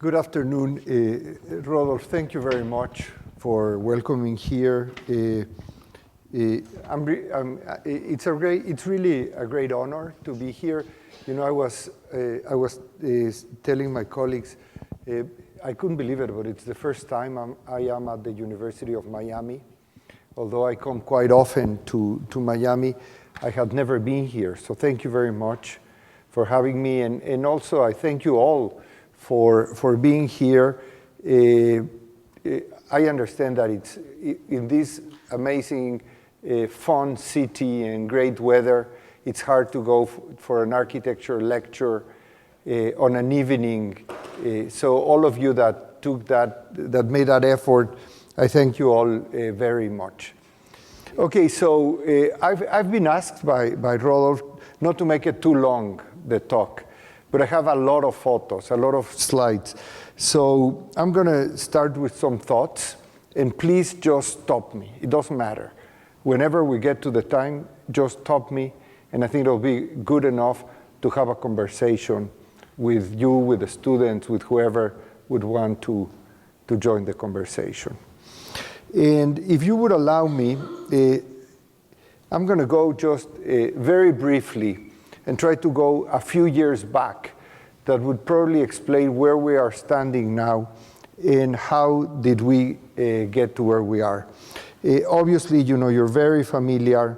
Good afternoon, Rodolph. Thank you very much for welcoming here. It's really a great honor to be here. You know, I was telling my colleagues, I couldn't believe it, but it's the first time I am at the University of Miami. Although I come quite often to Miami, I had never been here. So thank you very much for having me, and also I thank you all for being here. I understand that it's in this amazing, fun city and great weather, it's hard to go for an architecture lecture on an evening. So all of you that took that made that effort, I thank you all very much. Okay, so I've been asked by Rodolph not to make it too long, the talk, but I have a lot of photos, a lot of slides. So I'm gonna start with some thoughts, and please just stop me. It doesn't matter. Whenever we get to the time, just stop me, and I think it'll be good enough to have a conversation with you, with the students, with whoever would want to join the conversation. And if you would allow me, I'm gonna go just very briefly and try to go a few years back that would probably explain where we are standing now and how did we get to where we are. Obviously, you know, you're very familiar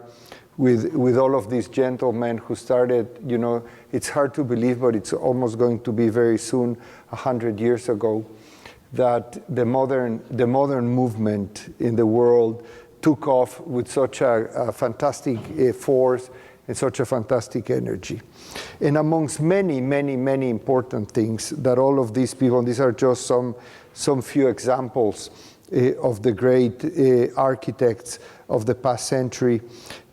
with all of these gentlemen who started, you know, it's hard to believe, but it's almost going to be very soon, 100 years ago, that the modern movement in the world took off with such a fantastic force and such a fantastic energy. And amongst many, many, many important things that all of these people, and these are just some few examples of the great architects of the past century,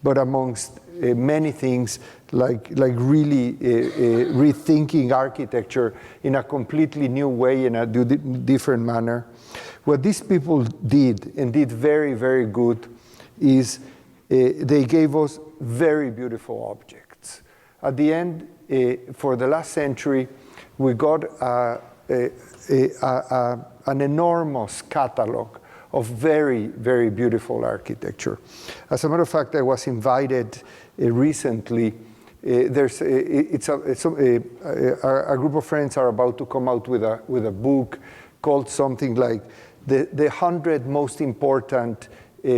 but amongst many things like really rethinking architecture in a completely new way, in a different manner. What these people did, and did very, very good, is they gave us very beautiful objects. At the end, for the last century, we got an enormous catalog of very, very beautiful architecture. As a matter of fact, I was invited recently. A group of friends are about to come out with a book called something like the 100 most important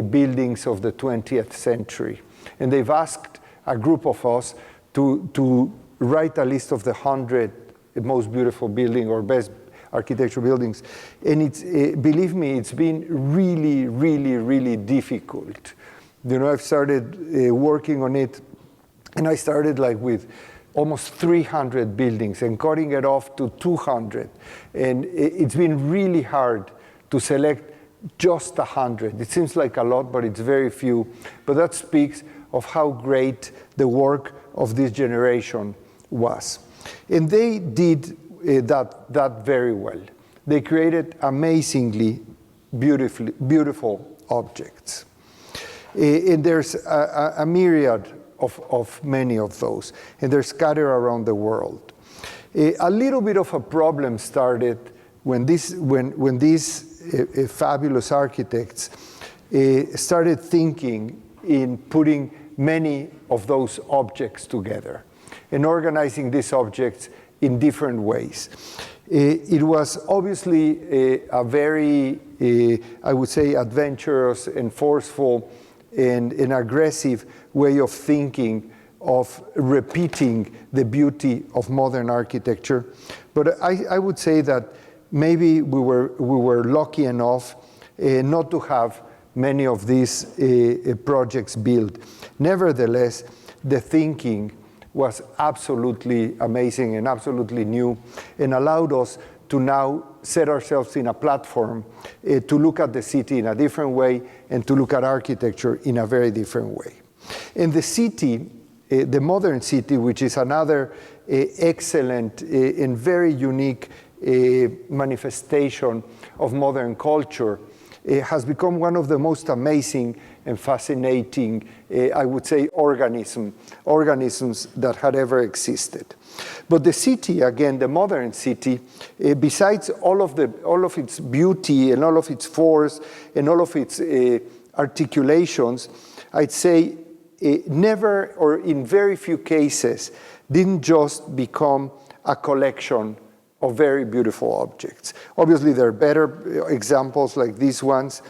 buildings of the 20th century. And they've asked a group of us to write a list of the 100 most beautiful buildings or best architectural buildings. And it's, believe me, it's been really, really, really difficult. You know, I've started working on it, and I started like with almost 300 buildings and cutting it off to 200. And it's been really hard to select just 100. It seems like a lot, but it's very few. But that speaks of how great the work of this generation was. And they did that very well. They created amazingly beautiful objects. And there's a myriad of many of those, and they're scattered around the world. A little bit of a problem started when these fabulous architects started thinking in putting many of those objects together and organizing these objects in different ways. It was obviously a very, I would say, adventurous and forceful and an aggressive way of thinking of repeating the beauty of modern architecture. But I would say that maybe we were lucky enough not to have many of these projects built. Nevertheless, the thinking was absolutely amazing and absolutely new, and allowed us to now set ourselves in a platform to look at the city in a different way and to look at architecture in a very different way. And the city, the modern city, which is another excellent and very unique manifestation of modern culture, has become one of the most amazing and fascinating, I would say, organisms that had ever existed. But the city, again, the modern city, besides all of its beauty and all of its force and all of its articulations, I'd say never, or in very few cases, didn't just become a collection of very beautiful objects. Obviously, there are better examples like these ones,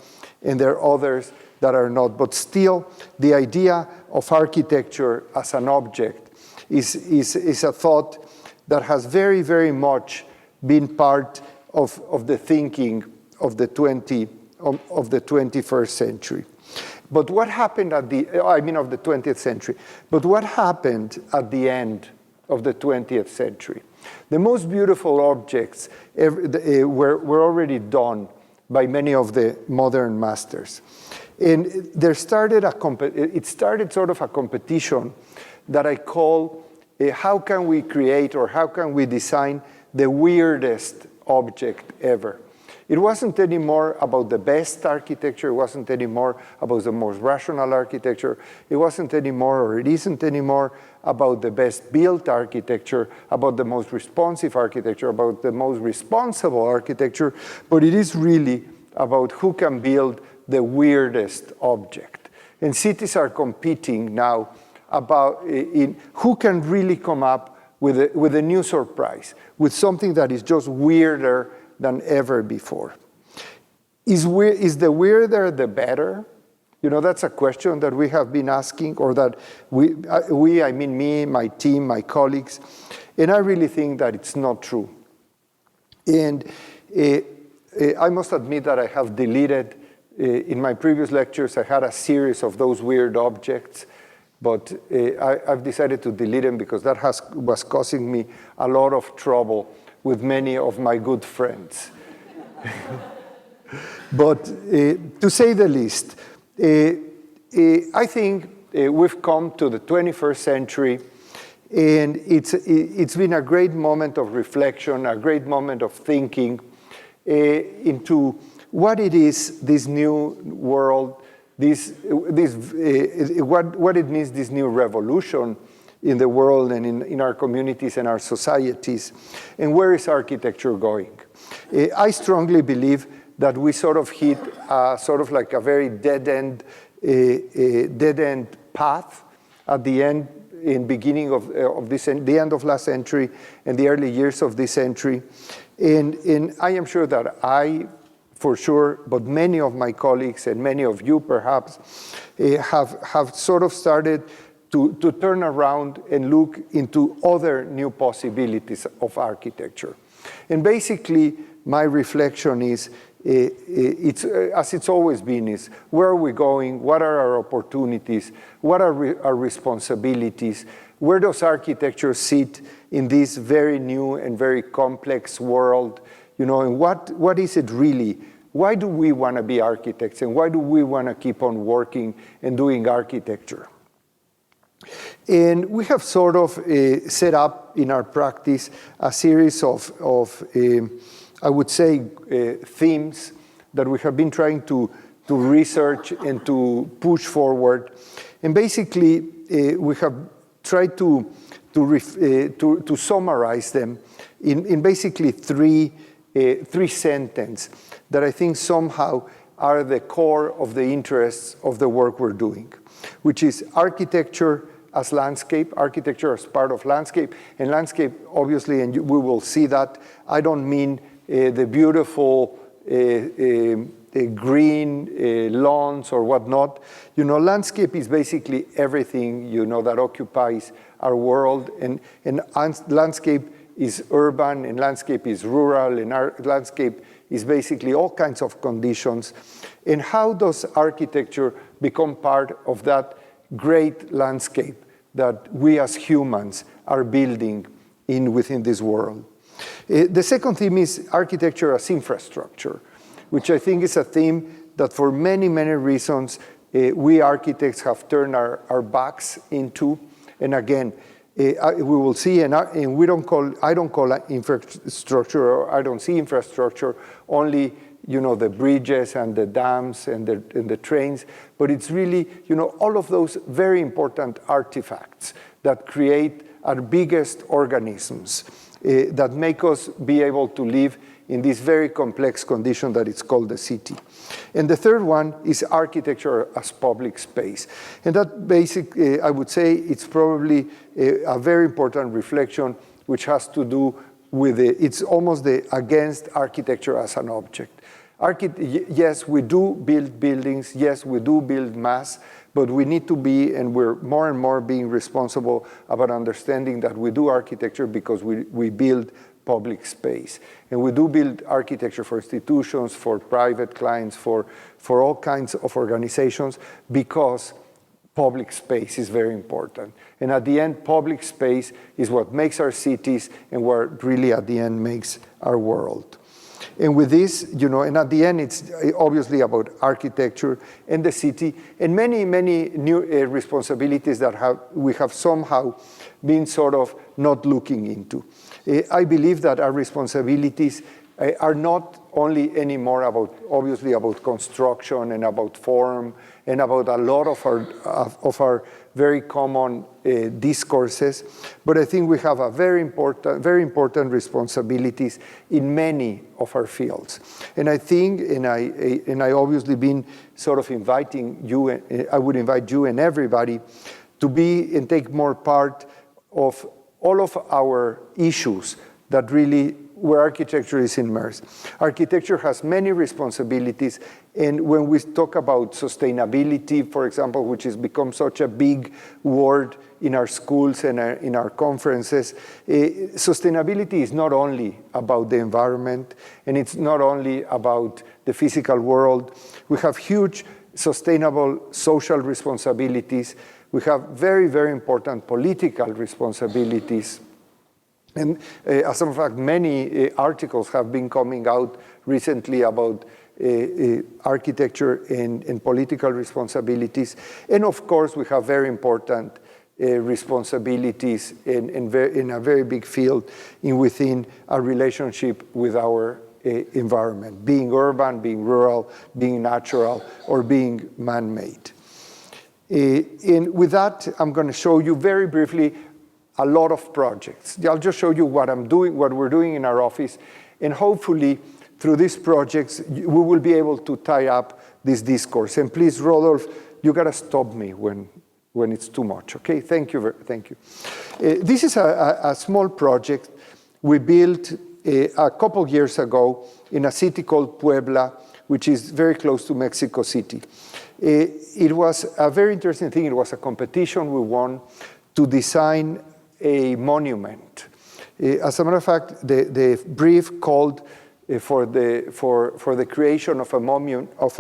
and there are others that are not. But still, the idea of architecture as an object is a thought that has very, very much been part of the thinking of the 21st century. But what happened of the 20th century. But what happened at the end of the 20th century? The most beautiful objects were already done by many of the modern masters. And it started sort of a competition that I call how can we create or how can we design the weirdest object ever? It wasn't anymore about the best architecture. It wasn't anymore about the most rational architecture. It wasn't anymore, or it isn't anymore, about the best built architecture, about the most responsive architecture, about the most responsible architecture, but it is really about who can build the weirdest object. And cities are competing now about who can really come up with a new surprise, with something that is just weirder than ever before. Is the weirder the better? You know, that's a question that we have been asking, or that I mean me, my team, my colleagues, and I really think that it's not true. And I must admit that I have deleted, in my previous lectures, I had a series of those weird objects, but I've decided to delete them because that was causing me a lot of trouble with many of my good friends. But to say the least, I think we've come to the 21st century, and it's been a great moment of reflection, a great moment of thinking into what it is, this new world, what it means, this new revolution in the world and in our communities and our societies, and where is architecture going? I strongly believe that we sort of hit sort of like a very dead-end path at the end, in beginning of the end of last century and the early years of this century. And I am sure that for sure, but many of my colleagues and many of you perhaps have sort of started to turn around and look into other new possibilities of architecture. And basically, my reflection is, as it's always been, is where are we going? What are our opportunities? What are our responsibilities? Where does architecture sit in this very new and very complex world? You know, and what is it really? Why do we want to be architects, and why do we want to keep on working and doing architecture? And we have sort of set up in our practice a series of I would say, themes that we have been trying to research and to push forward. And basically, we have tried to summarize them in basically three sentences that I think somehow are the core of the interests of the work we're doing, which is architecture as landscape, architecture as part of landscape, and landscape, obviously, and we will see that. I don't mean the beautiful green lawns or whatnot. You know, landscape is basically everything, you know, that occupies our world, and landscape is urban, and landscape is rural, and our landscape is basically all kinds of conditions. And how does architecture become part of that great landscape that we as humans are building within this world? The second theme is architecture as infrastructure, which I think is a theme that for many, many reasons we architects have turned our backs into. And again, we will see, and I don't call infrastructure, or I don't see infrastructure only the bridges and the dams and the trains, but it's really, all of those very important artifacts that create our biggest organisms that make us be able to live in this very complex condition that it's called the city. And the third one is architecture as public space. And that basically, I would say, it's probably a very important reflection which has to do with it's almost against architecture as an object. Yes, we do build buildings, yes, we do build mass, but we need to be, and we're more and more being responsible about understanding that we do architecture because we build public space. And we do build architecture for institutions, for private clients, for all kinds of organizations, because public space is very important. And at the end, public space is what makes our cities and what really at the end makes our world. And with this, and at the end, it's obviously about architecture and the city and many, many new responsibilities that we have somehow been sort of not looking into. I believe that our responsibilities are not only anymore obviously about construction and about form and about a lot of our very common discourses, but I think we have a very important responsibilities in many of our fields. And I think, and I obviously been sort of inviting you, I would invite you and everybody to be and take more part of all of our issues that really where architecture is immersed. Architecture has many responsibilities, and when we talk about sustainability, for example, which has become such a big word in our schools and in our conferences, sustainability is not only about the environment, and it's not only about the physical world. We have huge sustainable social responsibilities. We have very, very important political responsibilities. And as a matter of fact, many articles have been coming out recently about architecture and political responsibilities. And of course, we have very important responsibilities in a very big field within our relationship with our environment, being urban, being rural, being natural, or being man-made. And with that, I'm going to show you very briefly a lot of projects. I'll just show you what we're doing in our office, and hopefully through these projects we will be able to tie up this discourse. And please, Rodolphe, you gotta stop me when it's too much. Okay, thank you. This is a small project we built a couple years ago in a city called Puebla, which is very close to Mexico City. It was a very interesting thing. It was a competition we won to design a monument. As a matter of fact, the brief called for the creation of a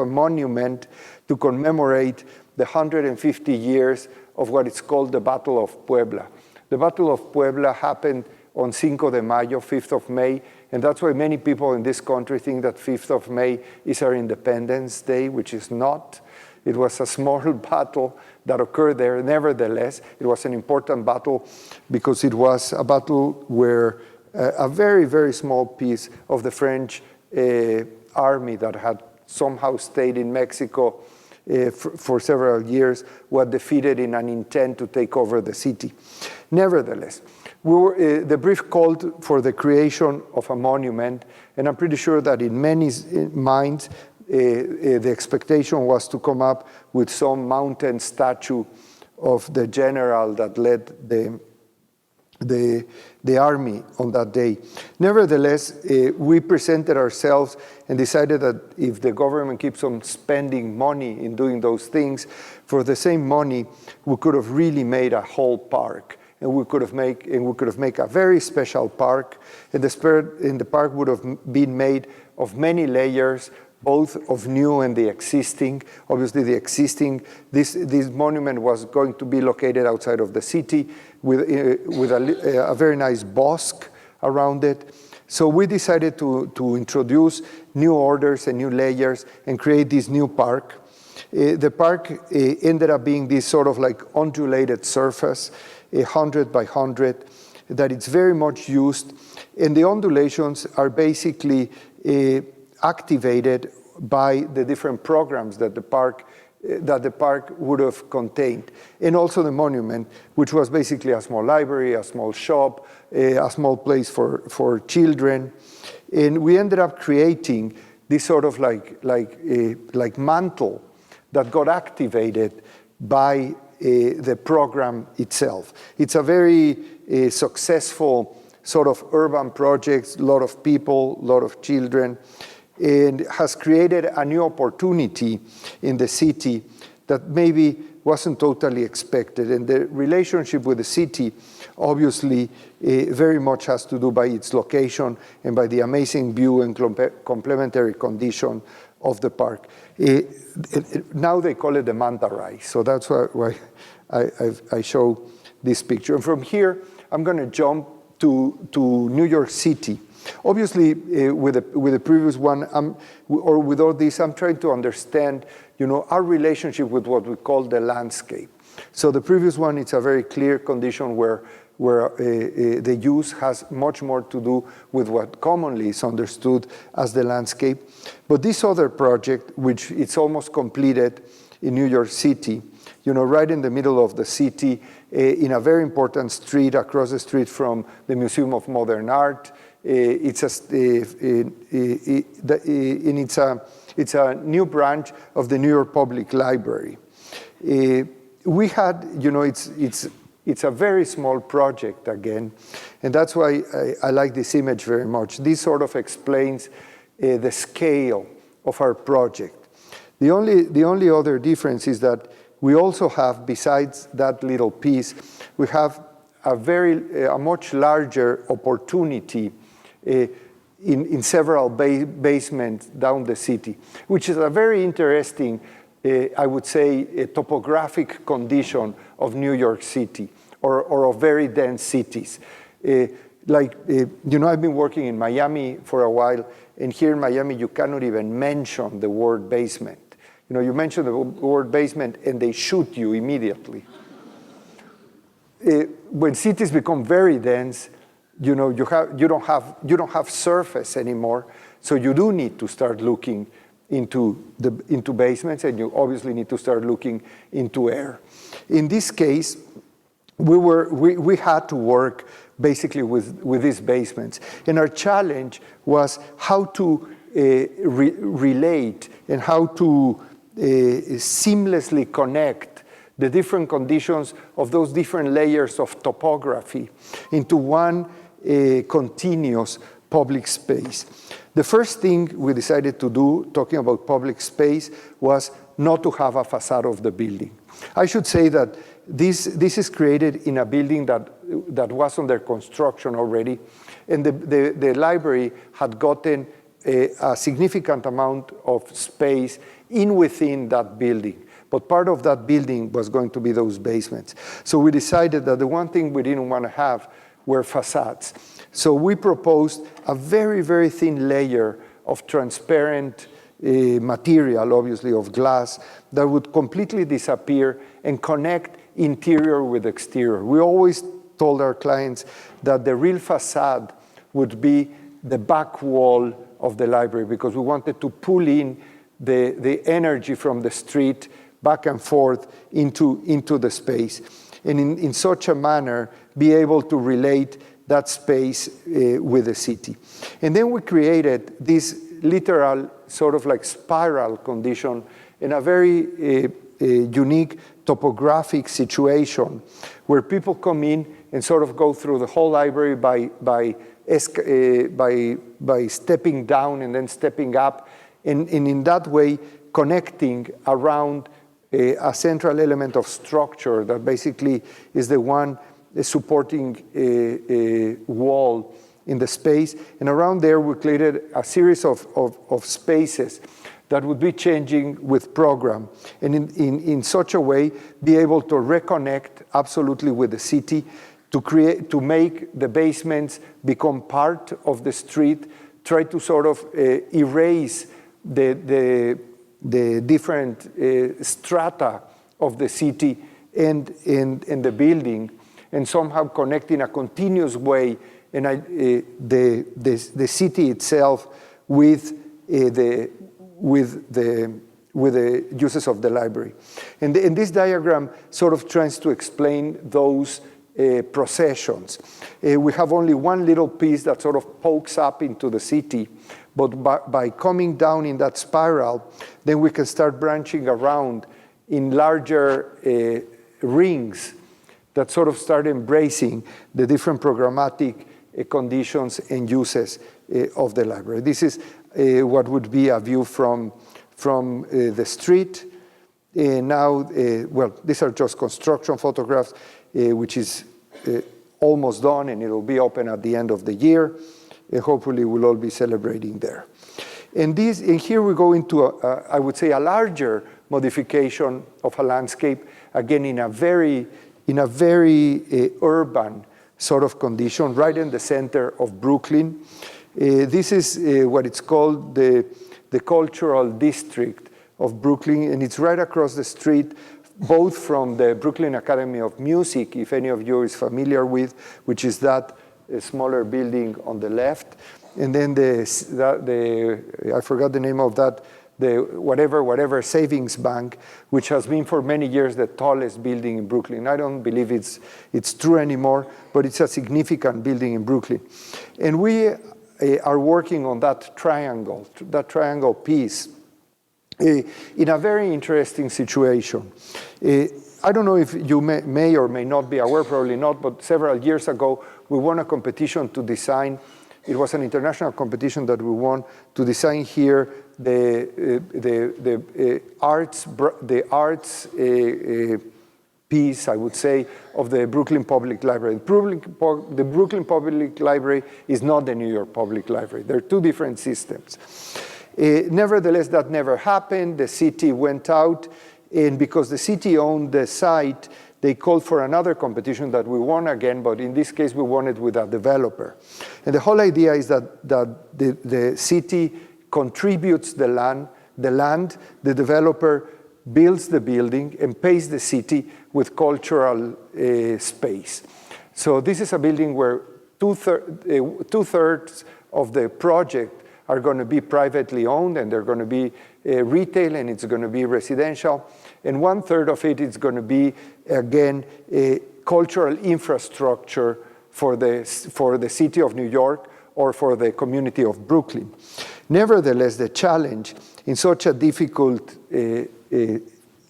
monument to commemorate the 150 years of what is called the Battle of Puebla. The Battle of Puebla happened on Cinco de Mayo, 5th of May, and that's why many people in this country think that 5th of May is our Independence Day, which is not. It was a small battle that occurred there. Nevertheless, it was an important battle because it was a battle where a very, very small piece of the French army that had somehow stayed in Mexico for several years was defeated in an intent to take over the city. Nevertheless, the brief called for the creation of a monument, and I'm pretty sure that in many minds, the expectation was to come up with some mountain statue of the general that led the army on that day. Nevertheless, we presented ourselves and decided that if the government keeps on spending money in doing those things, for the same money, we could have really made a whole park. And we could have made a very special park, and the park would have been made of many layers, both of new and the existing. Obviously, this monument was going to be located outside of the city with a very nice bosque around it. So we decided to introduce new orders and new layers and create this new park. The park ended up being this sort of like undulated surface, 100 by 100, that it's very much used. And the undulations are basically activated by the different programs that the park would have contained. And also the monument, which was basically a small library, a small shop, a small place for children. And we ended up creating this sort of like mantle that got activated by the program itself. It's a very successful sort of urban project, a lot of people, a lot of children, and has created a new opportunity in the city that maybe wasn't totally expected. And the relationship with the city obviously very much has to do by its location and by the amazing view and complementary condition of the park. Now they call it the manta ray, so that's why I show this picture. And from here, I'm going to jump to New York City. Obviously, with the previous one, or with all this, I'm trying to understand, our relationship with what we call the landscape. So the previous one, it's a very clear condition where the use has much more to do with what commonly is understood as the landscape. But this other project, which it's almost completed in New York City, right in the middle of the city, in a very important street, across the street from the Museum of Modern Art. It's a new branch of the New York Public Library. We had, it's a very small project again, and that's why I like this image very much. This sort of explains the scale of our project. The only other difference is that we also have, besides that little piece, we have a much larger opportunity in several basements down the city, which is a very interesting, I would say, a topographic condition of New York City or of very dense cities. I've been working in Miami for a while, and here in Miami, you cannot even mention the word basement. You mention the word basement, and they shoot you immediately. When cities become very dense, you don't have surface anymore, so you do need to start looking into basements, and you obviously need to start looking into air. In this case, we had to work basically with these basements, and our challenge was how to relate and how to seamlessly connect the different conditions of those different layers of topography into one continuous public space. The first thing we decided to do, talking about public space, was not to have a facade of the building. I should say that this is created in a building that was under construction already, and the library had gotten a significant amount of space within that building. But part of that building was going to be those basements. So we decided that the one thing we didn't want to have were facades. So we proposed a very, very thin layer of transparent material, obviously of glass, that would completely disappear and connect interior with exterior. We always told our clients that the real facade would be the back wall of the library, because we wanted to pull in the energy from the street back and forth into the space, and in such a manner be able to relate that space with the city. And then we created this literal sort of like spiral condition in a very unique topographic situation where people come in and sort of go through the whole library by stepping down and then stepping up, and in that way connecting around a central element of structure that basically is the one supporting a wall in the space. And around there we created a series of spaces that would be changing with program, and in such a way be able to reconnect absolutely with the city, to make the basements become part of the street, try to sort of erase the different strata of the city and the building, and somehow connect in a continuous way the city itself with with the uses of the library. And this diagram sort of tries to explain those processions. We have only one little piece that sort of pokes up into the city, but by coming down in that spiral, then we can start branching around in larger rings that sort of start embracing the different programmatic conditions and uses of the library. This is what would be a view from the street. Now, well, these are just construction photographs, which is almost done, and it'll be open at the end of the year. Hopefully, we'll all be celebrating there. And here we go into, I would say, a larger modification of a landscape, again, in a very urban sort of condition, right in the center of Brooklyn. This is what it's called the cultural district of Brooklyn, and it's right across the street, both from the Brooklyn Academy of Music, if any of you is familiar with, which is that smaller building on the left, and then I forgot the name of that, the whatever savings bank, which has been for many years the tallest building in Brooklyn. I don't believe it's true anymore, but it's a significant building in Brooklyn. And we are working on that triangle piece in a very interesting situation. I don't know if you may or may not be aware, probably not, but several years ago, we won a competition to design. It was an international competition that we won to design here the arts piece, I would say, of the Brooklyn Public Library. The Brooklyn Public Library is not the New York Public Library. They're two different systems. Nevertheless, that never happened. The city went out, and because the city owned the site, they called for another competition that we won again, but in this case, we won it with a developer. And the whole idea is that the city contributes the land, the developer builds the building and pays the city with cultural space. So this is a building where two-thirds of the project are going to be privately owned, and they're going to be retail, and it's going to be residential. And 1/3 of it is going to be, again, a cultural infrastructure for the city of New York or for the community of Brooklyn. Nevertheless, the challenge in such a difficult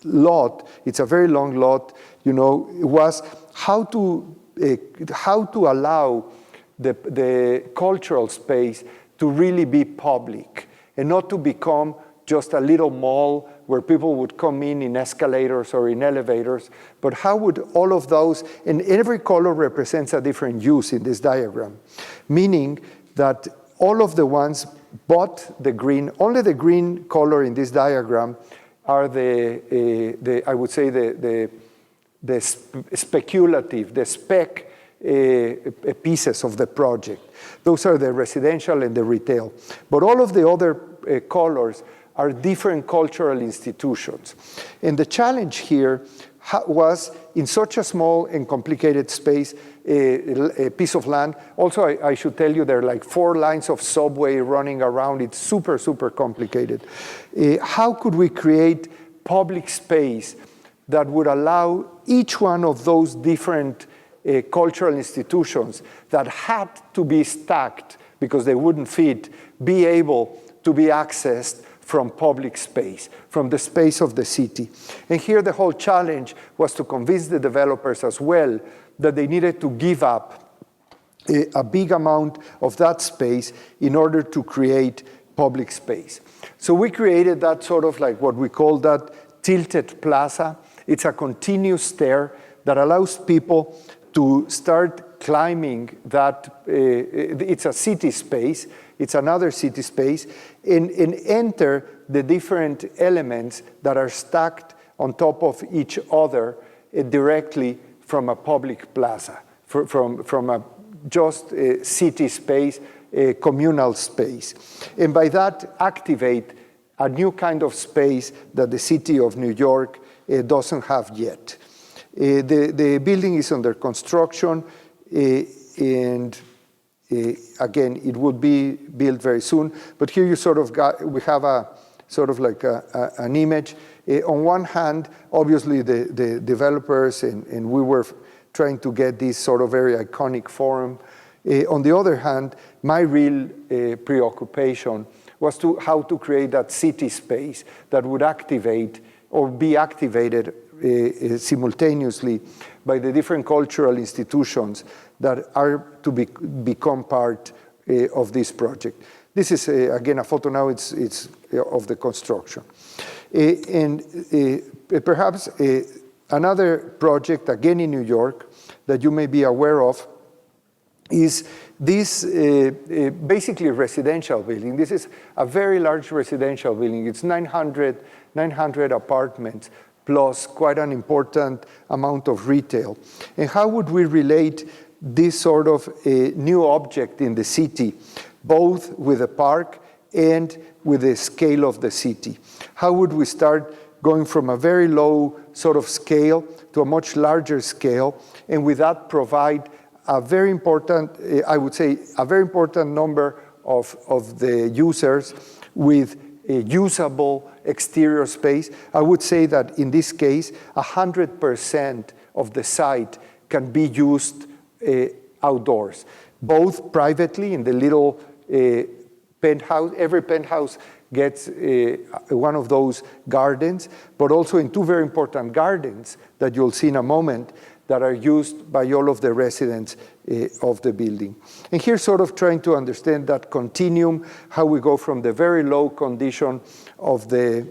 lot, it's a very long lot, was how to allow the cultural space to really be public and not to become just a little mall where people would come in escalators or in elevators, but how would all of those, and every color represents a different use in this diagram, meaning that all of the ones but the green, only the green color in this diagram are I would say the speculative, the spec pieces of the project. Those are the residential and the retail. But all of the other colors are different cultural institutions. And the challenge here was, in such a small and complicated space, a piece of land. Also, I should tell you, there are like 4 lines of subway running around. It's super, super complicated. How could we create public space that would allow each one of those different cultural institutions that had to be stacked because they wouldn't fit, be able to be accessed from public space, from the space of the city? And here the whole challenge was to convince the developers as well that they needed to give up a big amount of that space in order to create public space. So we created that sort of like what we call that tilted plaza. It's a continuous stair that allows people to start climbing that. It's a city space. It's another city space, and enter the different elements that are stacked on top of each other directly from a public plaza, from a just city space, a communal space. And by that, activate a new kind of space that the city of New York doesn't have yet. The building is under construction, and Again, it would be built very soon, but here you sort of we have a sort of like an image. On one hand, obviously the developers and we were trying to get this sort of very iconic forum. On the other hand, my real preoccupation was how to create that city space that would activate or be activated simultaneously by the different cultural institutions that are to become part of this project. This is, again, a photo now, it's of the construction. And perhaps another project, again in New York, that you may be aware of is this basically residential building. This is a very large residential building. It's 900 apartments, plus quite an important amount of retail. And how would we relate this sort of new object in the city, both with the park and with the scale of the city? How would we start going from a very low sort of scale to a much larger scale, and with that provide a very important, I would say, a very important number of the users with a usable exterior space? I would say that in this case, 100% of the site can be used outdoors, both privately in the little penthouse. Every penthouse gets one of those gardens, but also in two very important gardens that you'll see in a moment that are used by all of the residents of the building. And here sort of trying to understand that continuum, how we go from the very low condition of the,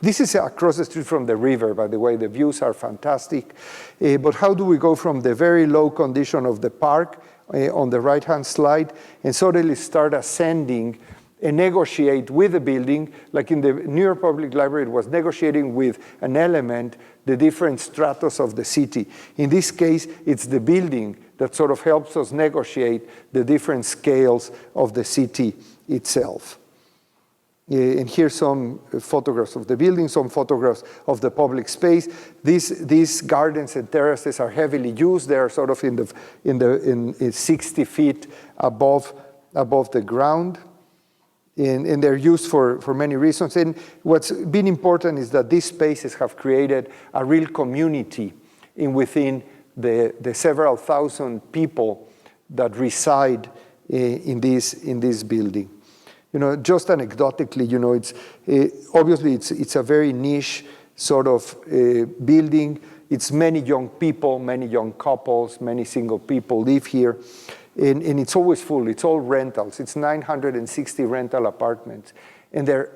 this is across the street from the river, by the way, the views are fantastic, but how do we go from the very low condition of the park on the right-hand slide and suddenly start ascending and negotiate with the building, like in the New York Public Library, it was negotiating with an element, the different stratus of the city. In this case, it's the building that sort of helps us negotiate the different scales of the city itself. And here's some photographs of the building, some photographs of the public space. These gardens and terraces are heavily used. They are sort of in 60 feet above the ground. And they're used for many reasons. And what's been important is that these spaces have created a real community within the several thousand people that reside in this building. You know, just anecdotally, you know, it's obviously it's a very niche sort of building. It's many young people, many young couples, many single people live here. And it's always full. It's all rentals. It's 960 rental apartments. And they're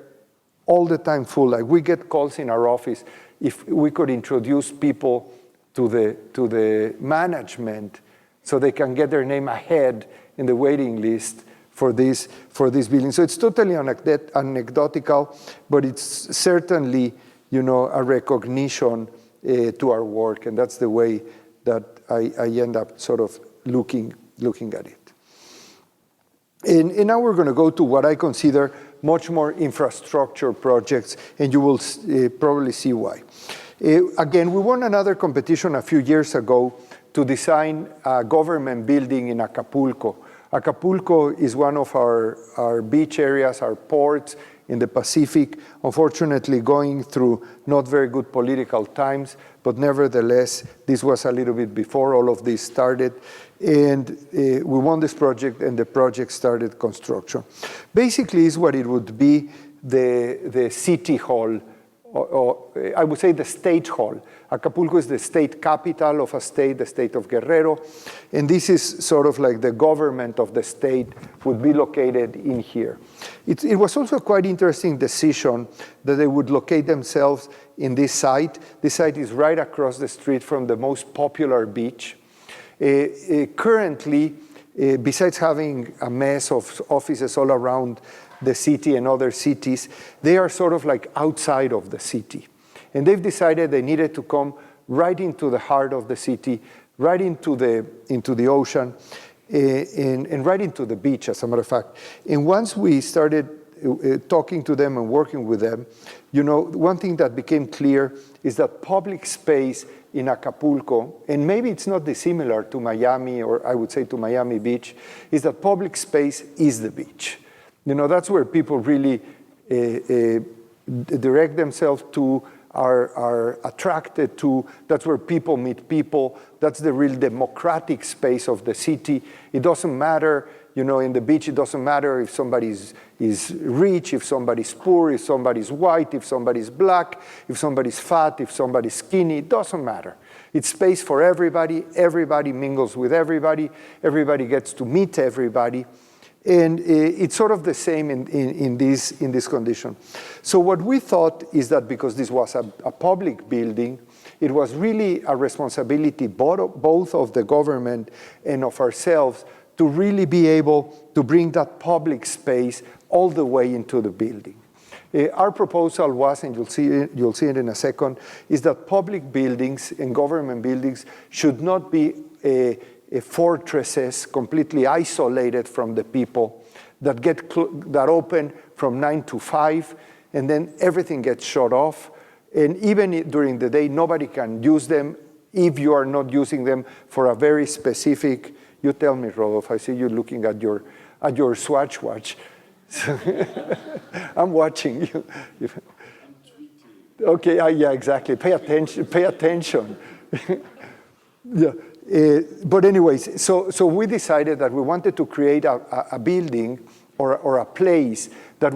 all the time full. Like, we get calls in our office if we could introduce people to the management so they can get their name ahead in the waiting list for this building. So it's totally anecdotal, but it's certainly, you know, a recognition to our work. And that's the way that I end up sort of looking at it. And now we're going to go to what I consider much more infrastructure projects, and you will probably see why. Again, we won another competition a few years ago to design a government building in Acapulco. Acapulco is one of our beach areas, our ports in the Pacific, unfortunately going through not very good political times, but nevertheless, this was a little bit before all of this started. And we won this project, and the project started construction. Basically, is what it would be the city hall, or I would say the state hall. Acapulco is the state capital of a state, the state of Guerrero, and this is sort of like the government of the state would be located in here. It was also a quite interesting decision that they would locate themselves in this site. This site is right across the street from the most popular beach. Currently, besides having a mess of offices all around the city and other cities, they are sort of like outside of the city. And they've decided they needed to come right into the heart of the city, right into the ocean, and right into the beach, as a matter of fact. And once we started talking to them and working with them, you know, one thing that became clear is that public space in Acapulco, and maybe it's not dissimilar to Miami, or I would say to Miami Beach, is that public space is the beach. That's where people really direct themselves to, are attracted to. That's where people meet people. That's the real democratic space of the city. It doesn't matter, in the beach, it doesn't matter if somebody is rich, if somebody's poor, if somebody's white, if somebody's black, if somebody's fat, if somebody's skinny. It doesn't matter. It's space for everybody. Everybody mingles with everybody. Everybody gets to meet everybody. And it's sort of the same in this condition. So what we thought is that because this was a public building, it was really a responsibility both of the government and of ourselves to really be able to bring that public space all the way into the building. Our proposal was, and you'll see it in a second, is that public buildings and government buildings should not be fortresses completely isolated from the people that open from 9 to 5, and then everything gets shut off. And even during the day, nobody can use them if you are not using them for a very specific. You tell me, Rodolfo. I see you looking at your Swatch watch. I'm watching you. Okay, yeah, exactly. Pay attention. Yeah. But anyways, so we decided that we wanted to create a building or a place that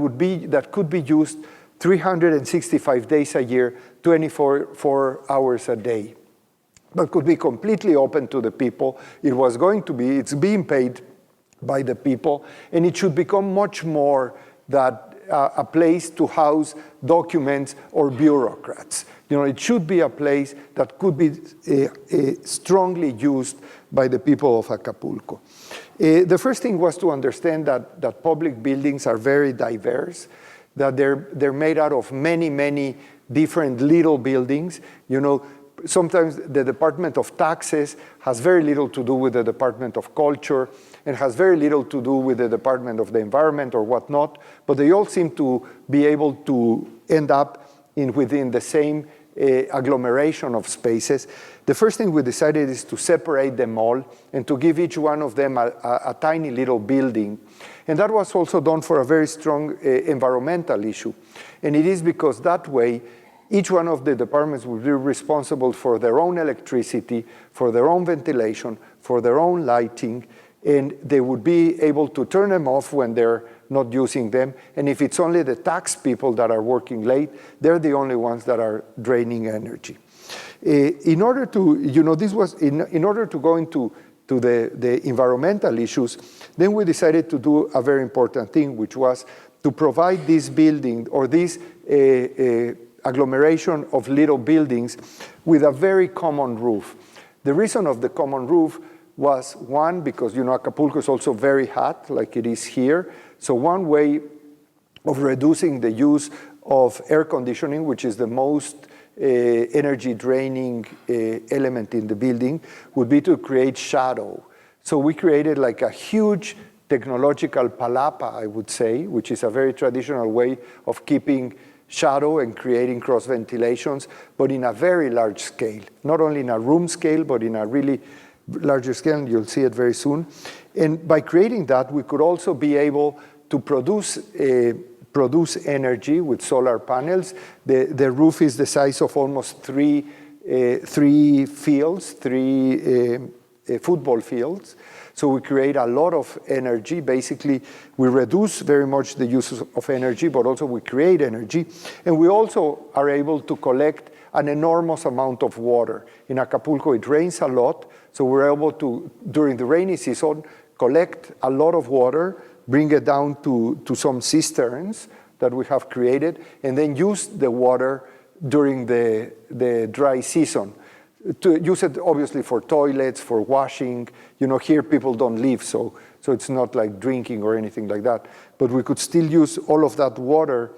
could be used 365 days a year, 24 hours a day, but could be completely open to the people. It's being paid by the people, and it should become much more that a place to house documents or bureaucrats. It should be a place that could be strongly used by the people of Acapulco. The first thing was to understand that public buildings are very diverse, that they're made out of many, many different little buildings. Sometimes the Department of Taxes has very little to do with the Department of Culture and has very little to do with the Department of the Environment or whatnot, but they all seem to be able to end up within the same agglomeration of spaces. The first thing we decided is to separate them all and to give each one of them a tiny little building. And that was also done for a very strong environmental issue. And it is because that way, each one of the departments will be responsible for their own electricity, for their own ventilation, for their own lighting, and they would be able to turn them off when they're not using them. And if it's only the tax people that are working late, they're the only ones that are draining energy. In order to go into the environmental issues, then we decided to do a very important thing, which was to provide this building or this agglomeration of little buildings with a very common roof. The reason of the common roof was, one, because Acapulco is also very hot, like it is here. So one way of reducing the use of air conditioning, which is the most energy draining element in the building, would be to create shadow. So we created like a huge technological palapa, I would say, which is a very traditional way of keeping shadow and creating cross ventilations, but in a very large scale, not only in a room scale, but in a really larger scale, and you'll see it very soon. And by creating that, we could also be able to produce energy with solar panels. The roof is the size of almost three football fields. So we create a lot of energy. Basically, we reduce very much the use of energy, but also we create energy. And we also are able to collect an enormous amount of water. In Acapulco, it rains a lot, so we're able to, during the rainy season, collect a lot of water, bring it down to some cisterns that we have created, and then use the water during the dry season. To use it obviously for toilets, for washing. Here people don't live, so it's not like drinking or anything like that. But we could still use all of that water.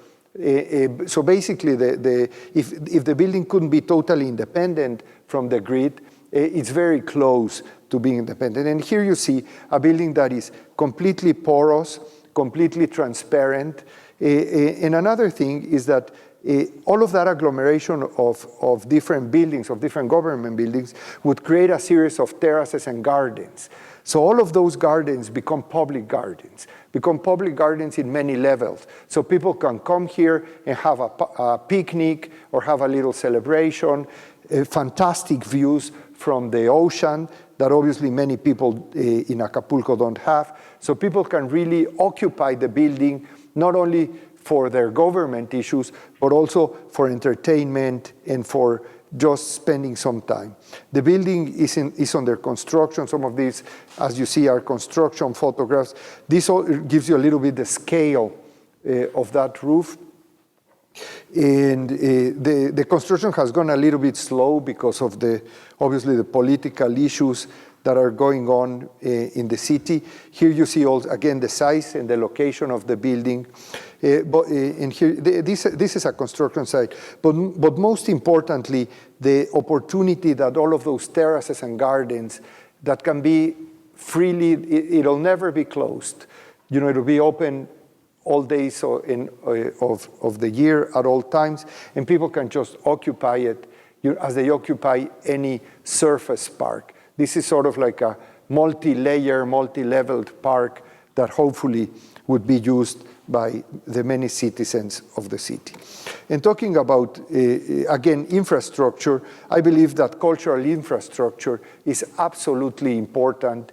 So basically, if the building couldn't be totally independent from the grid, it's very close to being independent. And here you see a building that is completely porous, completely transparent. And another thing is that all of that agglomeration of different buildings, of different government buildings, would create a series of terraces and gardens. So all of those gardens become public gardens in many levels. So people can come here and have a picnic or have a little celebration, fantastic views from the ocean that obviously many people in Acapulco don't have. So people can really occupy the building, not only for their government issues, but also for entertainment and for just spending some time. The building is under construction. Some of these, as you see, are construction photographs. This all gives you a little bit the scale of that roof. And the construction has gone a little bit slow because of obviously the political issues that are going on in the city. Here you see also, again, the size and the location of the building. And here, this is a construction site. But most importantly, the opportunity that all of those terraces and gardens that can be freely, it'll never be closed. You know, it'll be open all days of the year at all times, and people can just occupy it as they occupy any surface park. This is sort of like a multi-layer, multi-leveled park that hopefully would be used by the many citizens of the city. And talking about, again, infrastructure, I believe that cultural infrastructure is absolutely important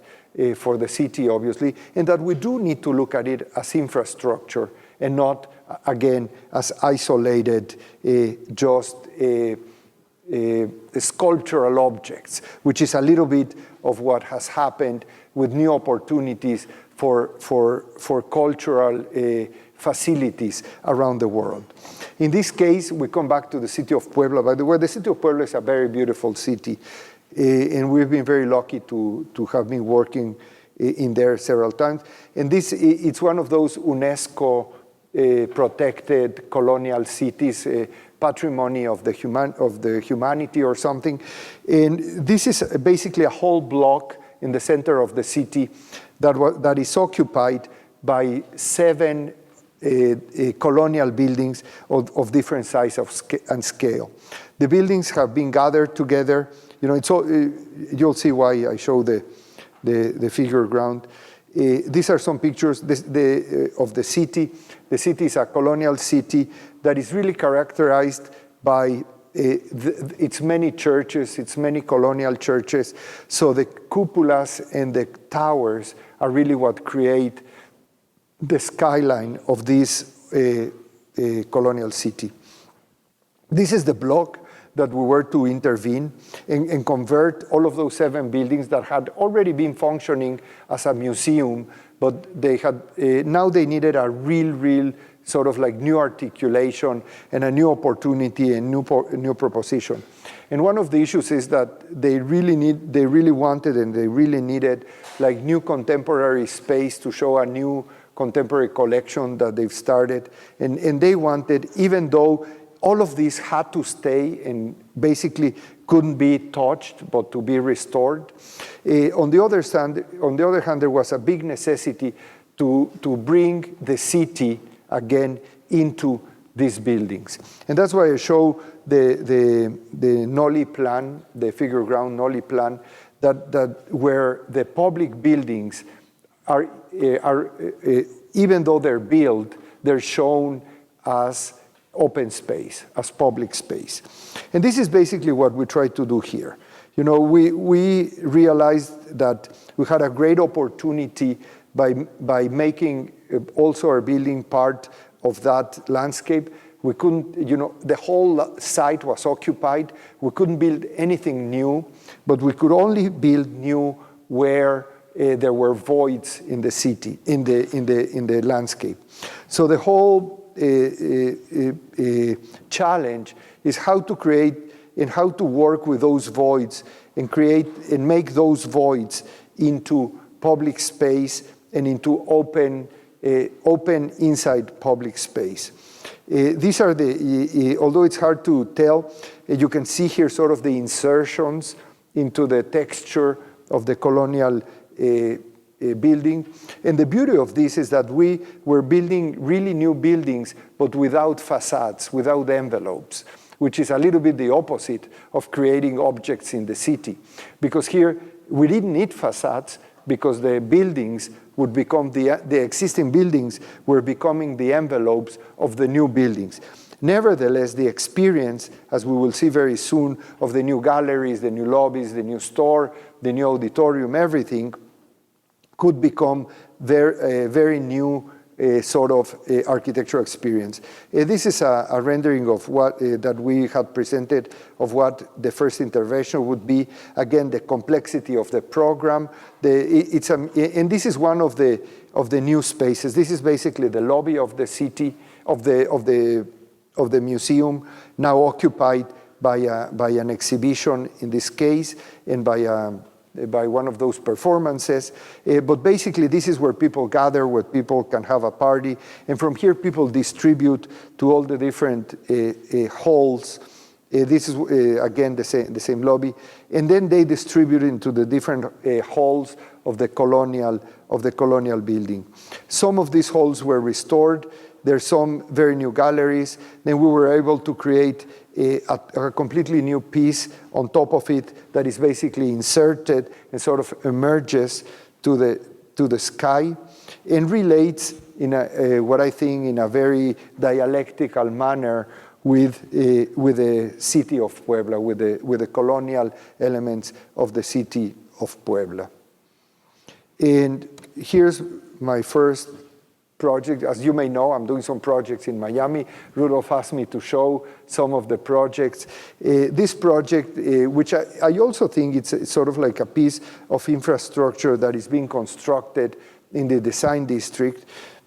for the city, obviously, and that we do need to look at it as infrastructure and not, again, as isolated, just sculptural objects, which is a little bit of what has happened with new opportunities for cultural facilities around the world. In this case, we come back to the city of Puebla. By the way, the city of Puebla is a very beautiful city, and we've been very lucky to have been working in there several times. And it's one of those UNESCO protected colonial cities, patrimony of the humanity or something. And this is basically a whole block in the center of the city that is occupied by 7 colonial buildings of different size and scale. The buildings have been gathered together. You know, you'll see why I show the figure ground. These are some pictures of the city. The city is a colonial city that is really characterized by its many churches, its many colonial churches. So the cupolas and the towers are really what create the skyline of this colonial city. This is the block that we were to intervene and convert all of those 7 buildings that had already been functioning as a museum, but they had now they needed a real sort of like new articulation and a new opportunity and new proposition. And one of the issues is that they really wanted and they really needed like new contemporary space to show a new contemporary collection that they've started. And they wanted, even though all of these had to stay and basically couldn't be touched, but to be restored. On the other hand, there was a big necessity to bring the city again into these buildings. And that's why I show the Noli plan, the figure ground Noli plan, that where the public buildings are even though they're built, they're shown as open space, as public space. And this is basically what we try to do here. You know, we realized that we had a great opportunity by making also our building part of that landscape. We couldn't, you know, the whole site was occupied. We couldn't build anything new, but we could only build new where there were voids in the city, in the landscape. So the whole challenge is how to create and how to work with those voids and create and make those voids into public space and into open inside public space. These are although it's hard to tell, you can see here sort of the insertions into the texture of the colonial building. And the beauty of this is that we were building really new buildings, but without facades, without envelopes, which is a little bit the opposite of creating objects in the city. Because here, we didn't need facades, because the buildings would become, the existing buildings were becoming the envelopes of the new buildings. Nevertheless, the experience, as we will see very soon, of the new galleries, the new lobbies, the new store, the new auditorium, everything, could become very new sort of architectural experience. This is a rendering of what that we had presented of what the first intervention would be. Again, the complexity of the program. And this is one of the new spaces. This is basically the lobby of the city, of the museum, now occupied by an exhibition in this case, and by one of those performances. But basically, this is where people gather, where people can have a party. And from here, people distribute to all the different halls. This is, again, the same lobby. And then they distribute into the different halls of the colonial building. Some of these halls were restored. There's some very new galleries. Then we were able to create a completely new piece on top of it that is basically inserted and sort of emerges to the sky and relates in what I think in a very dialectical manner with the city of Puebla, with the colonial elements of the city of Puebla. And here's my first project. As you may know, I'm doing some projects in Miami. Rudolph asked me to show some of the projects. This project, which I also think it's sort of like a piece of infrastructure that is being constructed in the design district.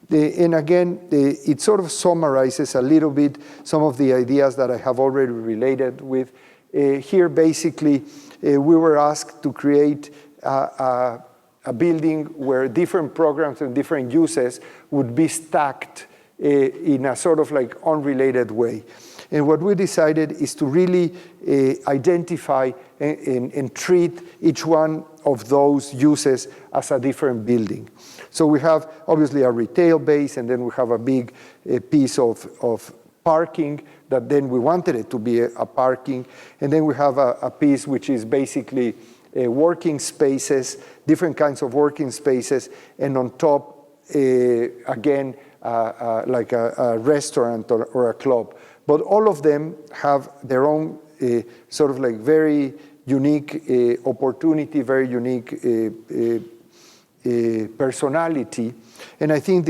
And again, it sort of summarizes a little bit some of the ideas that I have already related with. Here, basically, we were asked to create a building where different programs and different uses would be stacked in a sort of like unrelated way. And what we decided is to really identify and treat each one of those uses as a different building. So we have obviously a retail base, and then we have a big piece of parking that then we wanted it to be a parking. And then we have a piece which is basically working spaces, different kinds of working spaces, and on top, again, like a restaurant or a club. But all of them have their own sort of like very unique opportunity, very unique personality. And I think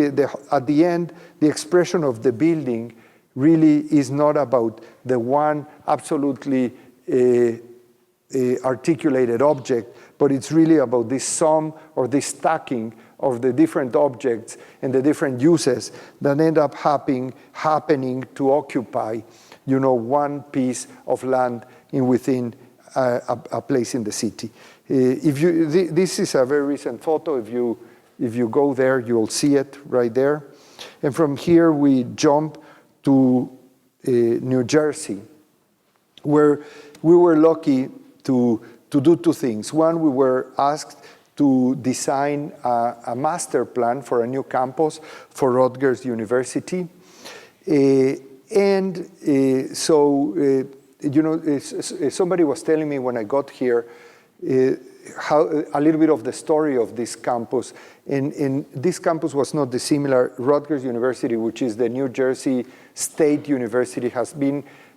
at the end, the expression of the building really is not about the one absolutely articulated object, but it's really about this sum or this stacking of the different objects and the different uses that end up happening to occupy, one piece of land within a place in the city. This is a very recent photo. If you go there, you'll see it right there. And from here, we jump to New Jersey, where we were lucky to do two things. One, we were asked to design a master plan for a new campus for Rutgers University. Somebody was telling me when I got here a little bit of the story of this campus. And this campus was not dissimilar. Rutgers University, which is the New Jersey State University,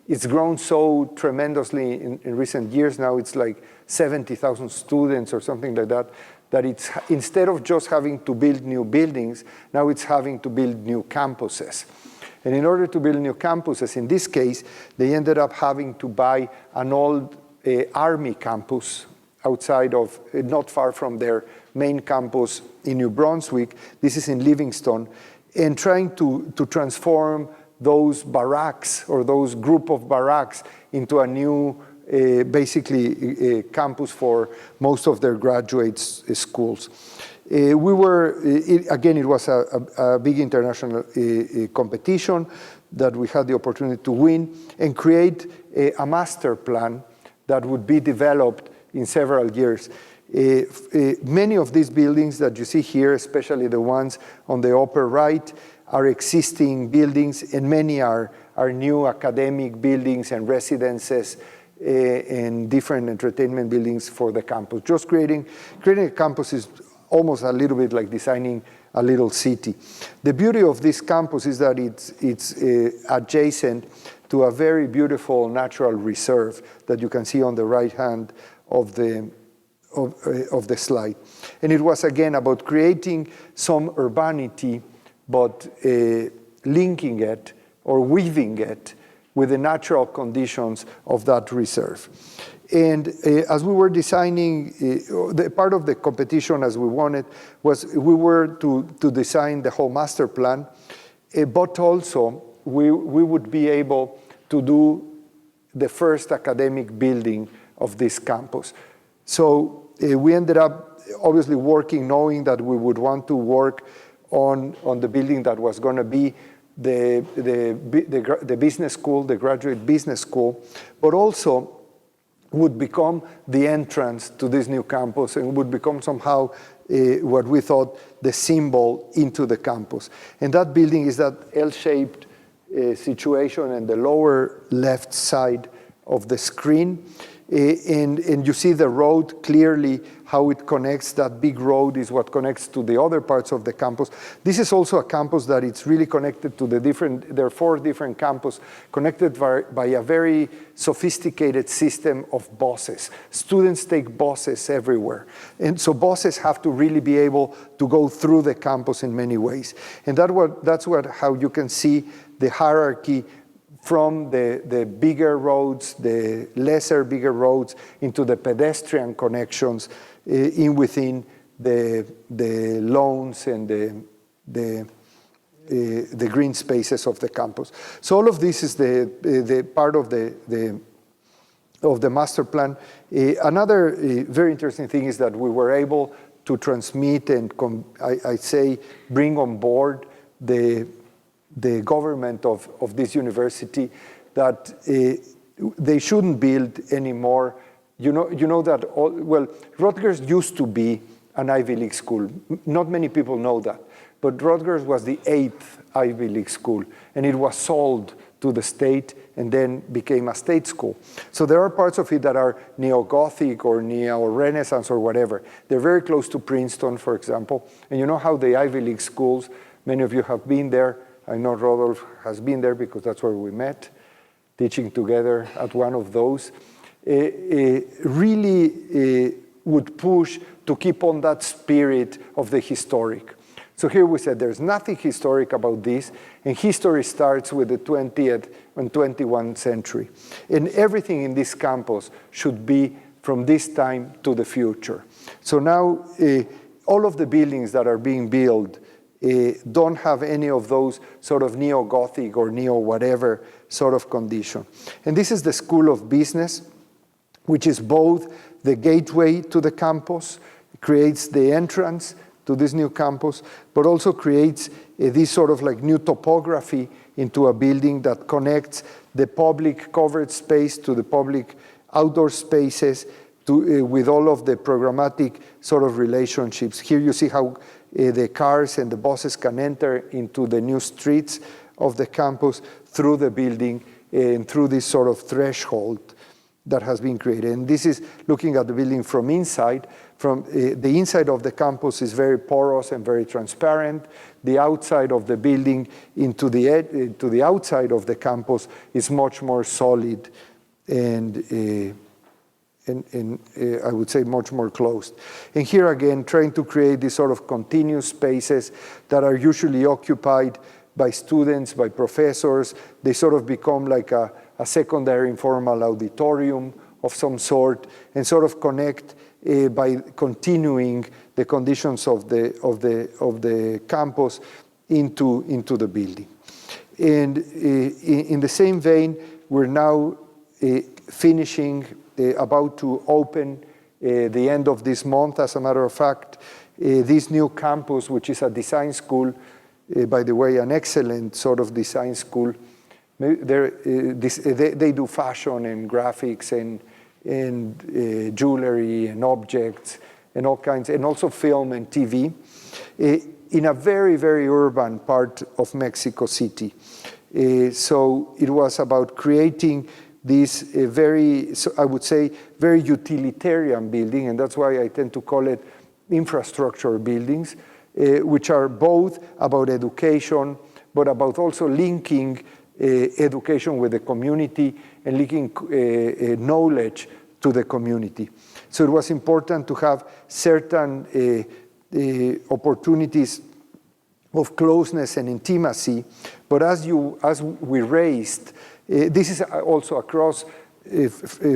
it's grown so tremendously in recent years. Now it's like 70,000 students or something like that, that it's, instead of just having to build new buildings, now it's having to build new campuses. And in order to build new campuses, in this case, they ended up having to buy an old Army campus outside of, not far from their main campus in New Brunswick. This is in Livingston, and trying to transform those barracks or those group of barracks into a new, basically, campus for most of their graduate schools. It was a big international competition that we had the opportunity to win and create a master plan that would be developed in several years. Many of these buildings that you see here, especially the ones on the upper right, are existing buildings, and many are new academic buildings and residences and different entertainment buildings for the campus. Just creating a campus is almost a little bit like designing a little city. The beauty of this campus is that it's adjacent to a very beautiful natural reserve that you can see on the right hand of the slide. And it was, again, about creating some urbanity, but linking it or weaving it with the natural conditions of that reserve. And as we were designing, the part of the competition as we wanted was we were to design the whole master plan, but also we would be able to do the first academic building of this campus. So we ended up obviously working, knowing that we would want to work on the building that was going to be the business school, the graduate business school, but also would become the entrance to this new campus and would become somehow what we thought the symbol into the campus. And that building is that L-shaped situation in the lower left side of the screen. And you see the road clearly, how it connects. That big road is what connects to the other parts of the campus. This is also a campus that it's really connected to there are 4 different campuses connected by a very sophisticated system of buses. Students take buses everywhere. And so buses have to really be able to go through the campus in many ways. And that's how you can see the hierarchy from the bigger roads, the bigger roads, into the pedestrian connections within the lawns and the green spaces of the campus. So all of this is the part of the master plan. Another very interesting thing is that we were able to transmit and bring on board the government of this university, that they shouldn't build anymore. You know that Rutgers used to be an Ivy League school. Not many people know that, but Rutgers was the 8th Ivy League school, and it was sold to the state and then became a state school. So there are parts of it that are neo-Gothic or neo-Renaissance or whatever. They're very close to Princeton, for example. And you know how the Ivy League schools, many of you have been there. I know Rodolph has been there because that's where we met, teaching together at one of those. Really would push to keep on that spirit of the historic. So here we said there's nothing historic about this, and history starts with the 20th and 21st century. And everything in this campus should be from this time to the future. So now all of the buildings that are being built don't have any of those sort of neo-Gothic or neo-whatever sort of condition. And this is the School of Business, which is both the gateway to the campus, creates the entrance to this new campus, but also creates this sort of like new topography into a building that connects the public covered space to the public outdoor spaces with all of the programmatic sort of relationships. Here you see how the cars and the buses can enter into the new streets of the campus through the building and through this sort of threshold that has been created. And this is looking at the building from inside. From the inside of the campus is very porous and very transparent. The outside of the building to the outside of the campus is much more solid and I would say much more closed. And here again, trying to create these sort of continuous spaces that are usually occupied by students, by professors. They sort of become like a secondary informal auditorium of some sort, and sort of connect by continuing the conditions of the campus into the building. And in the same vein, we're now finishing, about to open the end of this month, as a matter of fact, this new campus, which is a design school, by the way, an excellent sort of design school. They do fashion and graphics and jewelry and objects and all kinds, and also film and TV, in a very, very urban part of Mexico City. So it was about creating this very, so I would say, very utilitarian building, and that's why I tend to call it infrastructure buildings, which are both about education, but about also linking education with the community and linking knowledge to the community. So it was important to have certain opportunities of closeness and intimacy, but as we raised, this is also across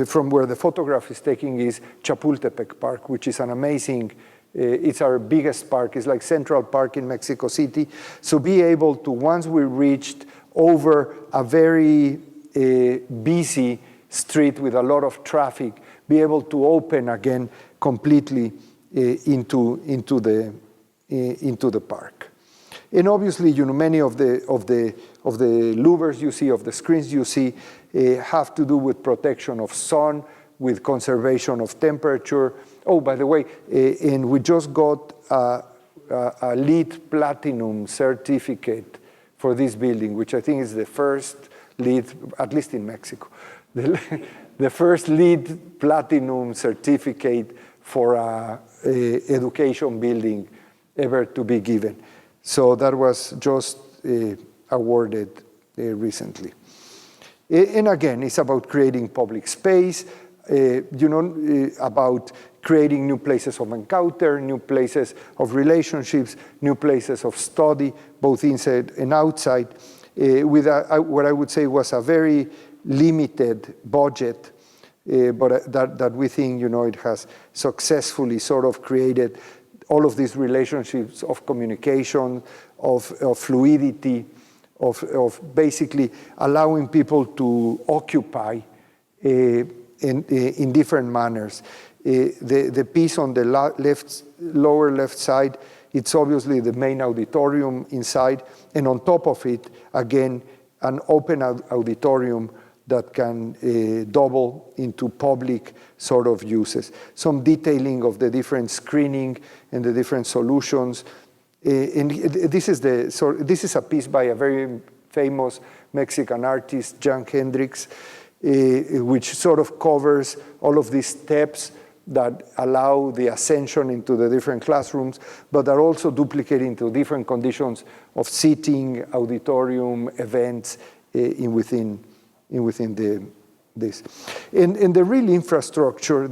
from where the photograph is taking is Chapultepec Park, which is an amazing, it's our biggest park. It's like Central Park in Mexico City. So be able to, once we reached over a very busy street with a lot of traffic, be able to open again completely into the park. And obviously, many of the louvers you see, of the screens you see, have to do with protection of sun, with conservation of temperature. Oh, by the way, and we just got a LEED Platinum certificate for this building, which I think is the first LEED, at least in Mexico, the first LEED Platinum certificate for an education building ever to be given. So that was just awarded recently. And again, it's about creating public space, about creating new places of encounter, new places of relationships, new places of study, both inside and outside, with what I would say was a very limited budget, but that we think, it has successfully sort of created all of these relationships of communication, of fluidity, of basically allowing people to occupy in different manners. The piece on the lower left side, it's obviously the main auditorium inside, and on top of it, again, an open auditorium that can double into public sort of uses. Some detailing of the different screening and the different solutions. And this is a piece by a very famous Mexican artist, Jan Hendricks, which sort of covers all of these steps that allow the ascension into the different classrooms, but are also duplicated into different conditions of seating, auditorium, events within this. And the real infrastructure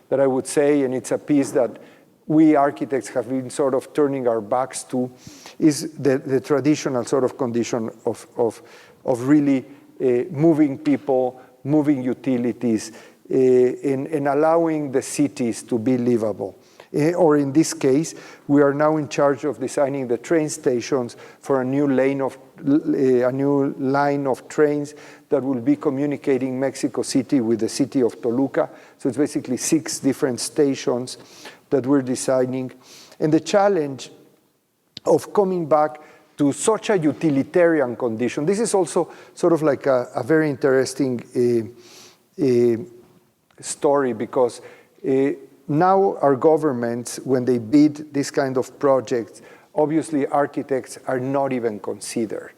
that I would say, and it's a piece that we architects have been sort of turning our backs to, is the traditional sort of condition of really moving people, moving utilities, and allowing the cities to be livable. Or in this case, we are now in charge of designing the train stations for a new line of trains that will be communicating Mexico City with the city of Toluca. So it's basically 6 different stations that we're designing. And the challenge of coming back to such a utilitarian condition, this is also sort of like a very interesting story, because now our governments, when they bid this kind of projects, obviously architects are not even considered.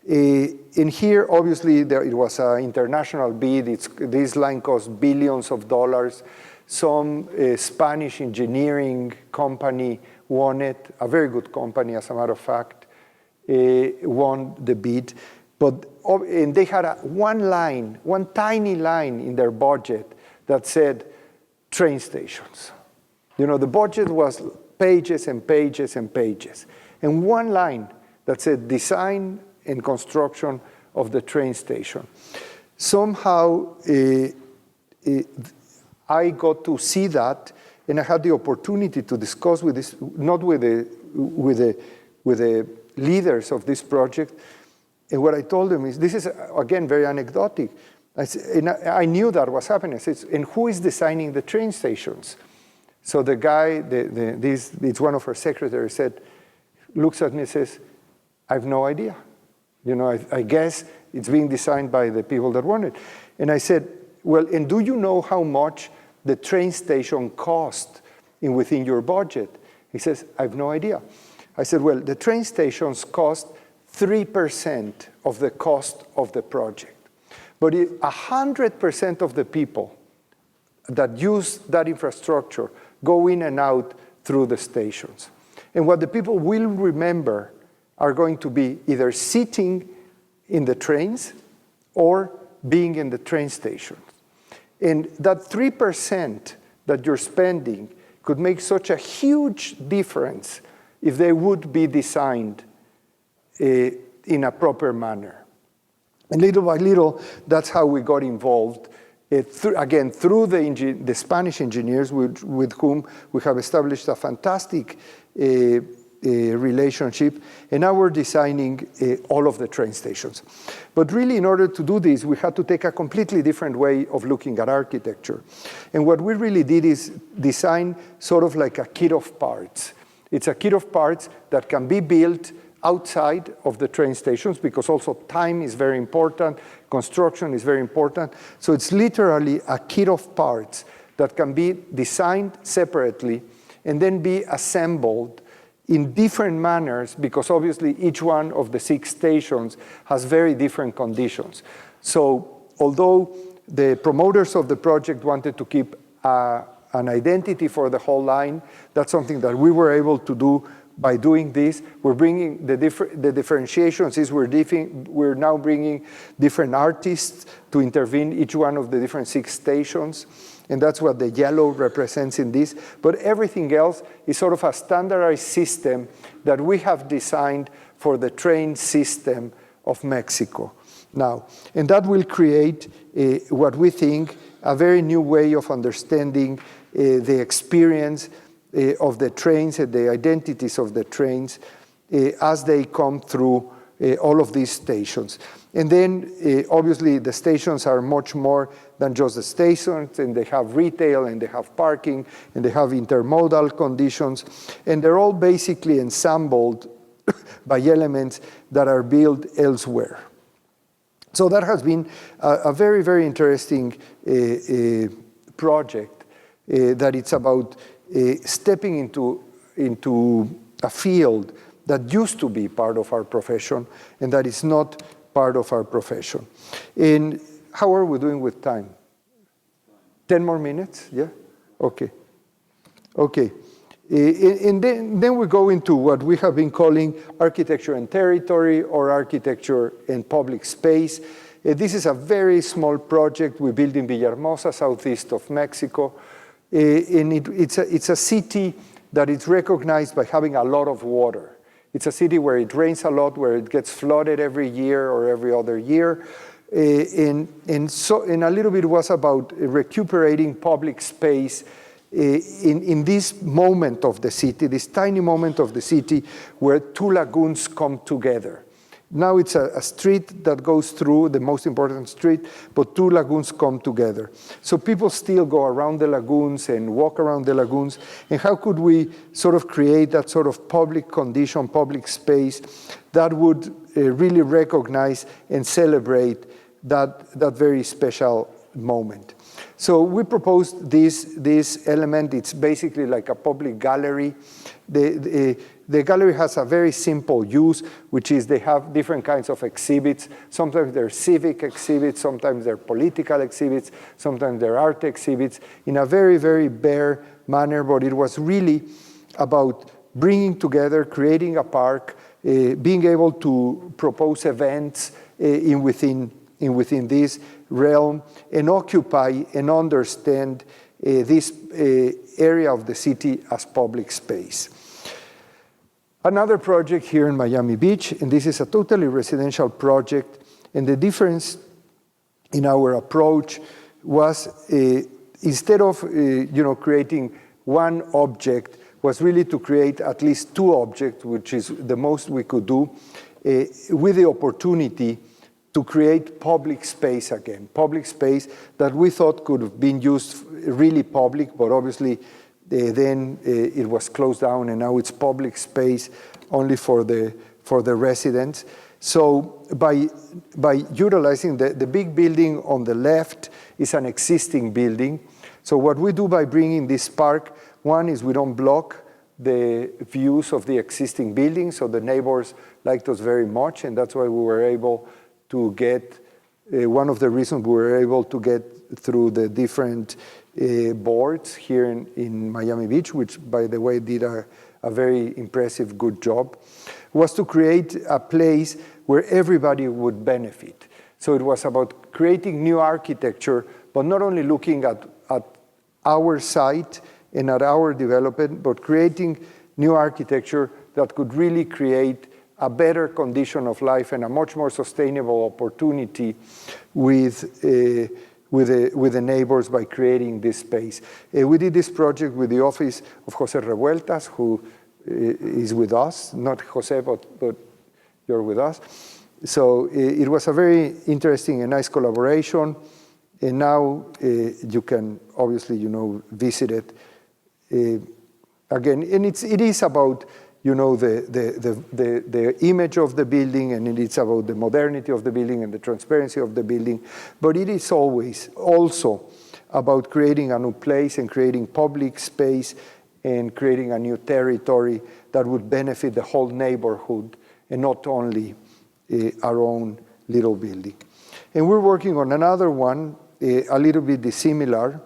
In here, obviously, it was an international bid. This line cost billions of dollars. Some Spanish engineering company won it, a very good company, as a matter of fact, won the bid. And they had one tiny line in their budget that said train stations. The budget was pages and pages and pages. And one line that said design and construction of the train station. Somehow, I got to see that, and I had the opportunity to discuss with this, not with the leaders of this project. And what I told them is, this is, again, very anecdotic. I knew that was happening. I said, and who is designing the train stations? So the guy, it's one of our secretaries, looks at me and says, I have no idea. I guess it's being designed by the people that want it. And I said, well, and do you know how much the train station cost within your budget? He says, I have no idea. I said, well, the train stations cost 3% of the cost of the project. But 100% of the people that use that infrastructure go in and out through the stations. And what the people will remember are going to be either sitting in the trains or being in the train stations. And that 3% that you're spending could make such a huge difference if they would be designed in a proper manner. And little by little, that's how we got involved. Again, through the Spanish engineers with whom we have established a fantastic relationship, and now we're designing all of the train stations. But really, in order to do this, we had to take a completely different way of looking at architecture. And what we really did is design sort of like a kit of parts. It's a kit of parts that can be built outside of the train stations, because also time is very important, construction is very important. So it's literally a kit of parts that can be designed separately and then be assembled in different manners, because obviously each one of the 6 stations has very different conditions. So although the promoters of the project wanted to keep an identity for the whole line, that's something that we were able to do by doing this. We're bringing the differentiations is we're now bringing different artists to intervene each one of the different 6 stations. And that's what the yellow represents in this. But everything else is sort of a standardized system that we have designed for the train system of Mexico now. And that will create what we think a very new way of understanding the experience of the trains and the identities of the trains as they come through all of these stations. And then, obviously, the stations are much more than just the stations, and they have retail, and they have parking, and they have intermodal conditions, and they're all basically ensembled by elements that are built elsewhere. So that has been a very, very interesting project that it's about stepping into a field that used to be part of our profession and that is not part of our profession. And how are we doing with time? 10 more minutes? Yeah? Okay. Okay. And then we go into what we have been calling architecture and territory, or architecture and public space. This is a very small project we built in Villahermosa, southeast of Mexico. And it's a city that is recognized by having a lot of water. It's a city where it rains a lot, where it gets flooded every year or every other year. And a little bit was about recuperating public space in this moment of the city, this tiny moment of the city where 2 lagoons come together. Now it's a street that goes through, the most important street, but 2 lagoons come together. So people still go around the lagoons and walk around the lagoons. And how could we sort of create that sort of public condition, public space that would really recognize and celebrate that very special moment? So we proposed this element. It's basically like a public gallery. The gallery has a very simple use, which is they have different kinds of exhibits. Sometimes they're civic exhibits, sometimes they're political exhibits, sometimes they're art exhibits, in a very, very bare manner. But it was really about bringing together, creating a park, being able to propose events within this realm, and occupy and understand this area of the city as public space. Another project here in Miami Beach, and this is a totally residential project, and the difference in our approach was instead of creating one object, was really to create at least 2 objects, which is the most we could do, with the opportunity to create public space again, public space that we thought could have been used really public, but obviously then it was closed down, and now it's public space only for the residents. So by utilizing the big building on the left is an existing building. So what we do by bringing this park, one is we don't block the views of the existing buildings, so the neighbors liked us very much, and that's why we were able to get, one of the reasons we were able to get through the different boards here in Miami Beach, which, by the way, did a very impressive, good job, was to create a place where everybody would benefit. So it was about creating new architecture, but not only looking at our site and at our development, but creating new architecture that could really create a better condition of life and a much more sustainable opportunity with the neighbors by creating this space. We did this project with the office of Jose Revueltas, who is with us, not Jose, but you're with us. So it was a very interesting and nice collaboration. And now you can obviously, visit it again. And it is about, the image of the building, and it's about the modernity of the building and the transparency of the building. But it is always also about creating a new place and creating public space and creating a new territory that would benefit the whole neighborhood and not only our own little building. And we're working on another one, a little bit dissimilar,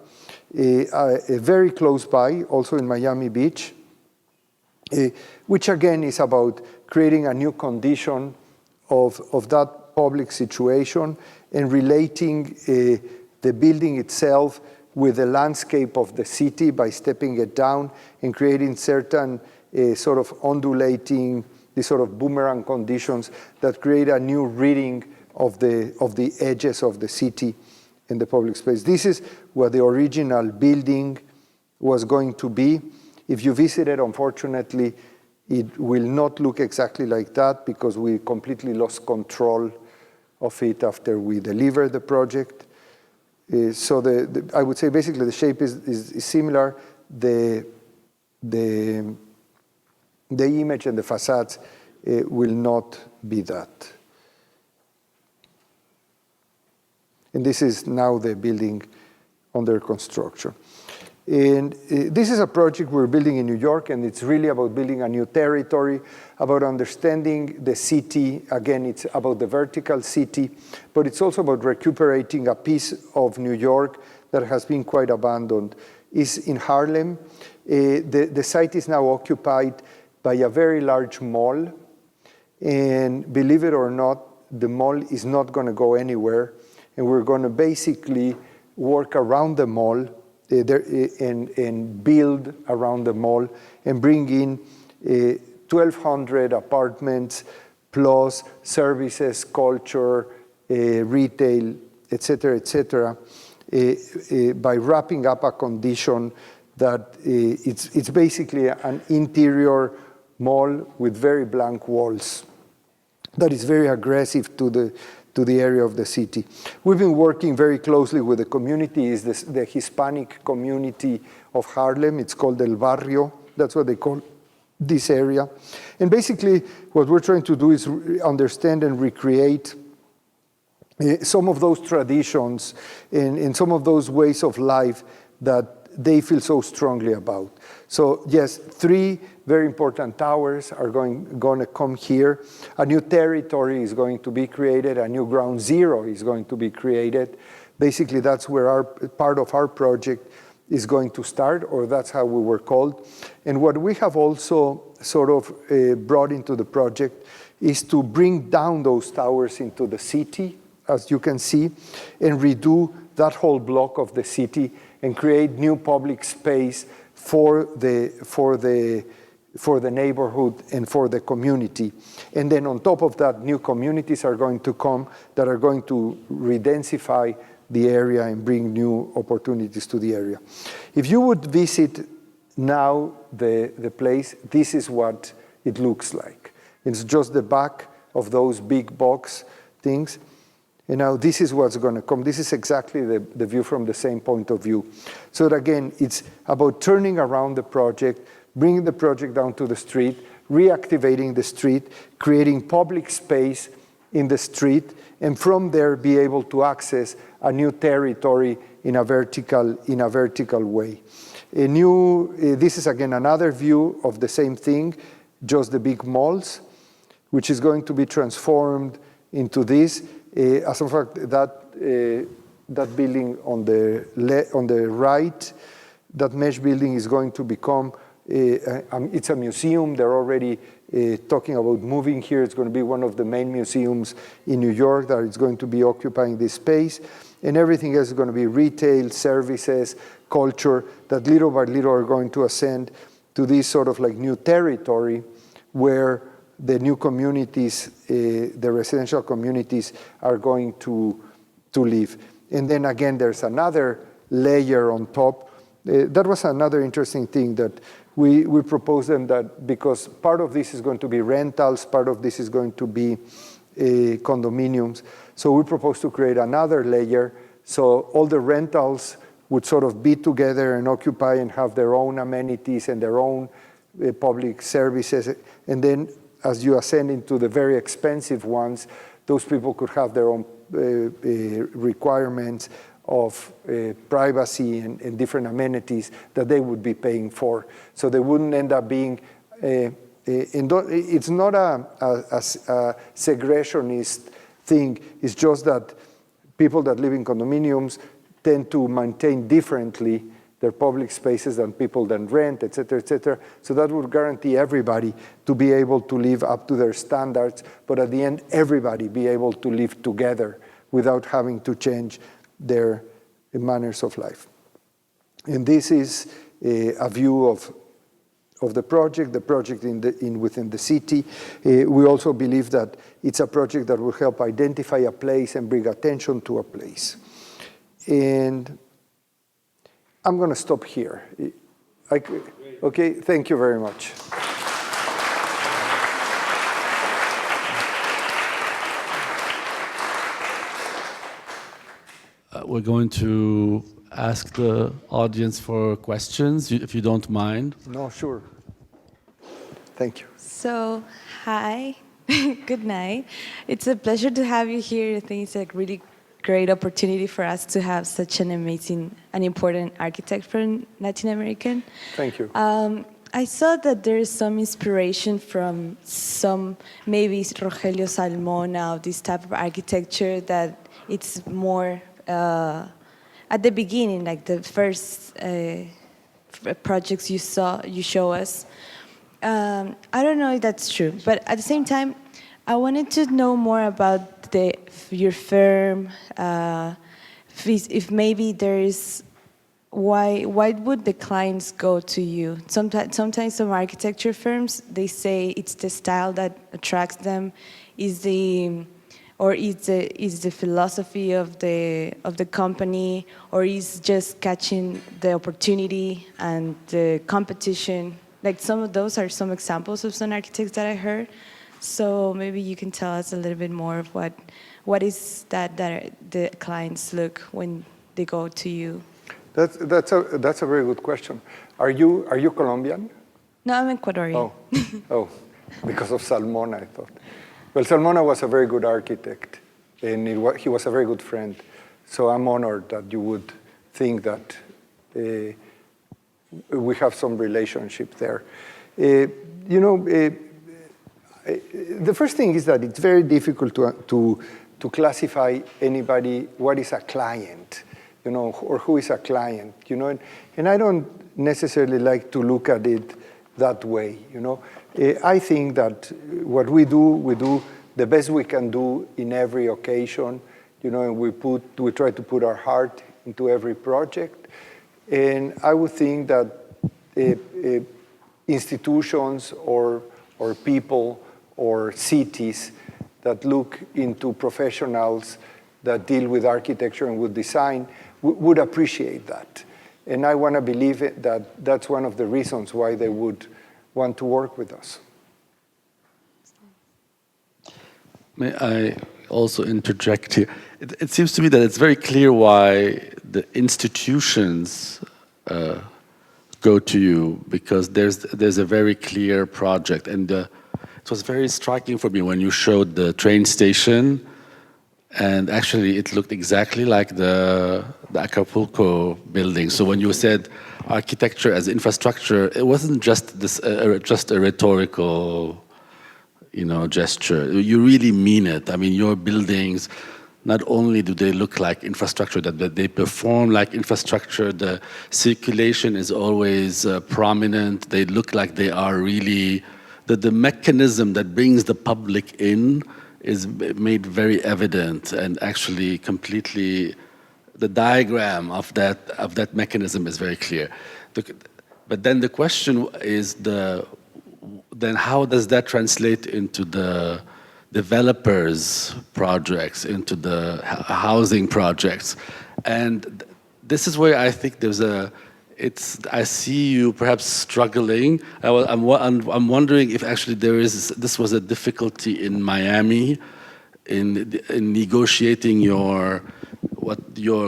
very close by, also in Miami Beach, which again is about creating a new condition of that public situation and relating the building itself with the landscape of the city by stepping it down and creating certain sort of undulating, these sort of boomerang conditions that create a new reading of the edges of the city in the public space. This is what the original building was going to be. If you visit it, unfortunately, it will not look exactly like that because we completely lost control of it after we delivered the project. So I would say basically the shape is similar. The image and the facades will not be that. And this is now the building under construction. And this is a project we're building in New York, and it's really about building a new territory, about understanding the city. Again, it's about the vertical city, but it's also about recuperating a piece of New York that has been quite abandoned. It's in Harlem. The site is now occupied by a very large mall, and believe it or not, the mall is not going to go anywhere, and we're going to basically work around the mall and build around the mall and bring in 1,200 apartments plus services, culture, retail, et cetera, by wrapping up a condition that it's basically an interior mall with very blank walls that is very aggressive to the area of the city. We've been working very closely with the community. It's the Hispanic community of Harlem. It's called El Barrio. That's what they call this area. And basically, what we're trying to do is understand and recreate some of those traditions and some of those ways of life that they feel so strongly about. So yes, 3 very important towers are going to come here. A new territory is going to be created. A new ground zero is going to be created. Basically, that's where part of our project is going to start, or that's how we were called. And what we have also sort of brought into the project is to bring down those towers into the city, as you can see, and redo that whole block of the city and create new public space for the neighborhood and for the community. And then on top of that, new communities are going to come that are going to redensify the area and bring new opportunities to the area. If you would visit now the place, this is what it looks like. It's just the back of those big box things. And now this is what's going to come. This is exactly the view from the same point of view. So that again, it's about turning around the project, bringing the project down to the street, reactivating the street, creating public space in the street, and from there be able to access a new territory in a vertical way. This is again another view of the same thing, just the big malls, which is going to be transformed into this. As a matter of fact, that building on the right, that mesh building is going to become, it's a museum. They're already talking about moving here. It's going to be one of the main museums in New York that is going to be occupying this space. And everything else is going to be retail, services, culture, that little by little are going to ascend to this sort of like new territory where the new communities, the residential communities, are going to live. And then again, there's another layer on top. That was another interesting thing that we proposed them, that because part of this is going to be rentals, part of this is going to be condominiums. So we proposed to create another layer so all the rentals would sort of be together and occupy and have their own amenities and their own public services. And then as you ascend into the very expensive ones, those people could have their own requirements of privacy and different amenities that they would be paying for. So they wouldn't end up being, it's not a segregationist thing. It's just that people that live in condominiums tend to maintain differently their public spaces than people that rent, et cetera, et cetera. So that would guarantee everybody to be able to live up to their standards, but at the end, everybody be able to live together without having to change their manners of life. And this is a view of the project within the city. We also believe that it's a project that will help identify a place and bring attention to a place. And I'm going to stop here. Okay, thank you very much. We're going to ask the audience for questions, if you don't mind. No, sure. Thank you. So, hi, good night. It's a pleasure to have you here. I think it's a really great opportunity for us to have such an amazing and important architect from Latin American. Thank you. I saw that there is some inspiration from some, maybe Rogelio Salmona, of this type of architecture, that it's more at the beginning, like the first projects you show us. I don't know if that's true, but at the same time, I wanted to know more about your firm. If maybe there is, why would the clients go to you? Sometimes some architecture firms, they say it's the style that attracts them, is the philosophy of the company, or is just catching the opportunity and the competition. Like some of those are some examples of some architects that I heard. So maybe you can tell us a little bit more of what is that the clients look when they go to you. That's a very good question. Are you Colombian? No, I'm Ecuadorian. Oh, because of Salmona, I thought. Well, Salmona was a very good architect, and he was a very good friend. So I'm honored that you would think that we have some relationship there. The first thing is that it's very difficult to classify anybody, what is a client, or who is a client, and I don't necessarily like to look at it that way, I think that what we do the best we can do in every occasion, and we try to put our heart into every project, and I would think that institutions or people or cities that look into professionals that deal with architecture and with design would appreciate that. And I want to believe that that's one of the reasons why they would want to work with us. May I also interject here? It seems to me that it's very clear why the institutions go to you, because there's a very clear project, and it was very striking for me when you showed the train station, and actually it looked exactly like the Acapulco building. So when you said architecture as infrastructure, it wasn't just this just a rhetorical, gesture. You really mean it. I mean, your buildings, not only do they look like infrastructure, that they perform like infrastructure. The circulation is always prominent. They look like they are really, the mechanism that brings the public in is made very evident, and actually completely, the diagram of that mechanism is very clear. But then the question is, then how does that translate into the developers' projects, into the housing projects? And this is where I think I see you perhaps struggling. I'm wondering if actually this was a difficulty in Miami in negotiating your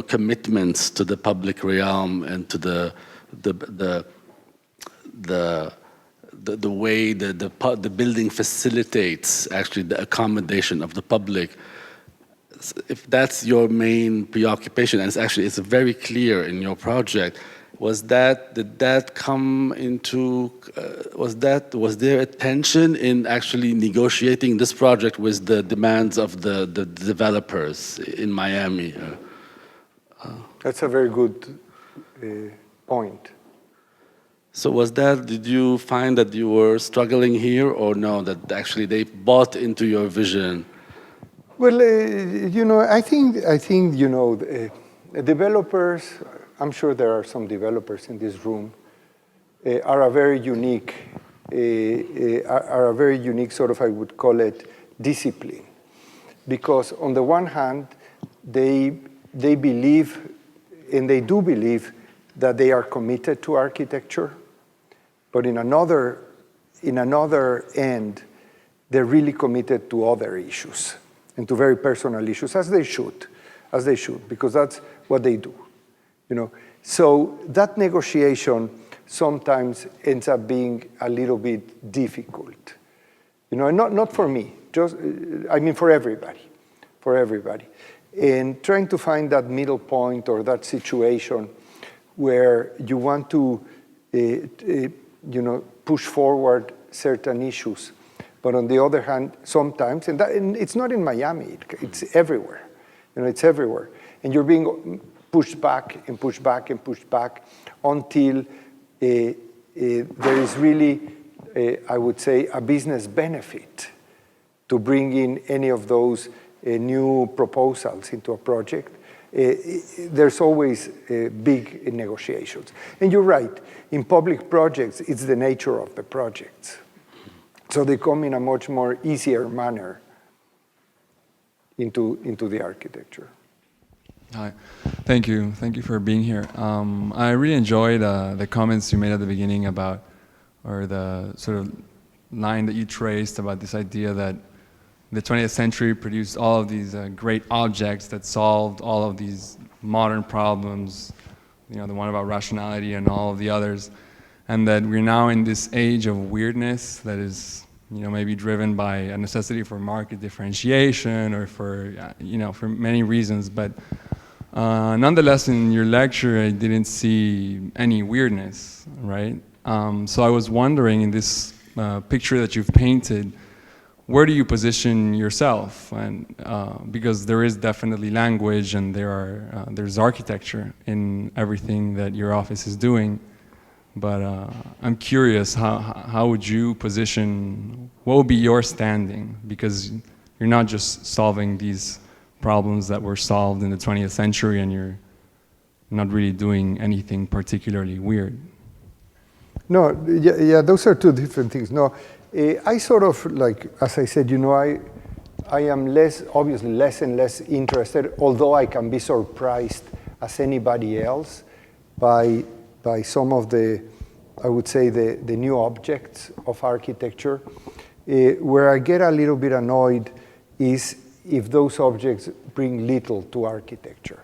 commitments to the public realm and to the way the building facilitates actually the accommodation of the public. If that's your main preoccupation, and it's very clear in your project, was there a tension in actually negotiating this project with the demands of the developers in Miami? That's a very good point. So did you find that you were struggling here, or no, that actually they bought into your vision? Well, I think developers, I'm sure there are some developers in this room, are a very unique sort of, I would call it, discipline. Because on the one hand, they believe, and they do believe, that they are committed to architecture, but in another end, they're really committed to other issues and to very personal issues, as they should, because that's what they do. So that negotiation sometimes ends up being a little bit difficult. And not for me, for everybody. And trying to find that middle point or that situation where you want to push forward certain issues, but on the other hand, sometimes, and it's not in Miami, it's everywhere. It's everywhere. And you're being pushed back and pushed back and pushed back until there is really, I would say, a business benefit to bring in any of those new proposals into a project. There's always big negotiations. And you're right, in public projects, it's the nature of the projects. So they come in a much more easier manner into the architecture. Hi, thank you for being here. I really enjoyed the comments you made at the beginning about, or the sort of line that you traced about this idea that the 20th century produced all of these great objects that solved all of these modern problems, the one about rationality and all of the others, and that we're now in this age of weirdness that is, maybe driven by a necessity for market differentiation or for many reasons. But nonetheless, in your lecture, I didn't see any weirdness, right? So I was wondering, in this picture that you've painted, where do you position yourself? And because there is definitely language, and there's architecture in everything that your office is doing. But I'm curious, how would you position? What would be your standing? Because you're not just solving these problems that were solved in the 20th century, and you're not really doing anything particularly weird. No, yeah, those are two different things. No, I sort of, like, as I said, I am obviously less and less interested, although I can be surprised as anybody else by some of the, I would say, the new objects of architecture. Where I get a little bit annoyed is if those objects bring little to architecture.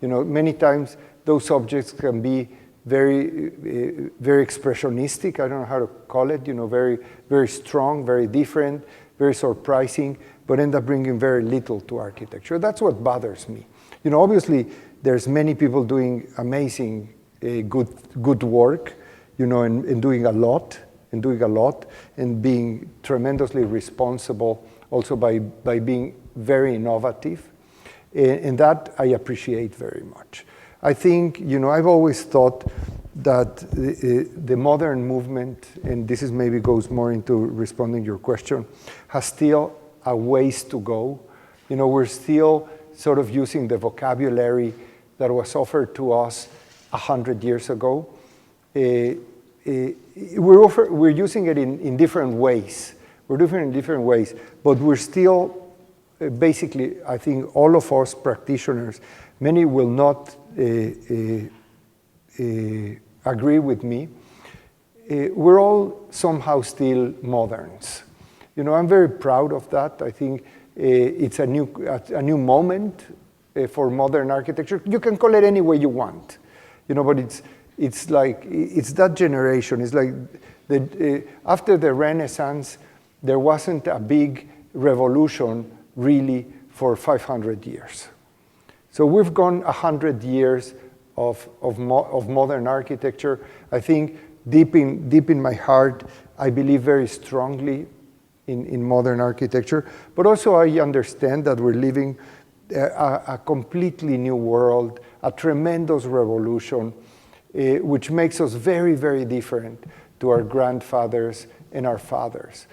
Many times those objects can be very expressionistic. I don't know how to call it. Very strong, very different, very surprising, but end up bringing very little to architecture. That's what bothers me. Obviously, there's many people doing amazing, good work, and doing a lot, and being tremendously responsible also by being very innovative. And that I appreciate very much. I think, I've always thought that the modern movement, and this is maybe goes more into responding to your question, has still a ways to go. We're still sort of using the vocabulary that was offered to us 100 years ago. We're using it in different ways. We're doing it in different ways, but we're still basically, I think all of us practitioners, many will not agree with me. We're all somehow still moderns. I'm very proud of that. I think it's a new moment for modern architecture. You can call it any way you want, but it's like it's that generation. It's like after the Renaissance, there wasn't a big revolution really for 500 years. So we've gone 100 years of modern architecture. I think deep in my heart, I believe very strongly in modern architecture, but also I understand that we're living a completely new world, a tremendous revolution, which makes us very, very different to our grandfathers and our fathers.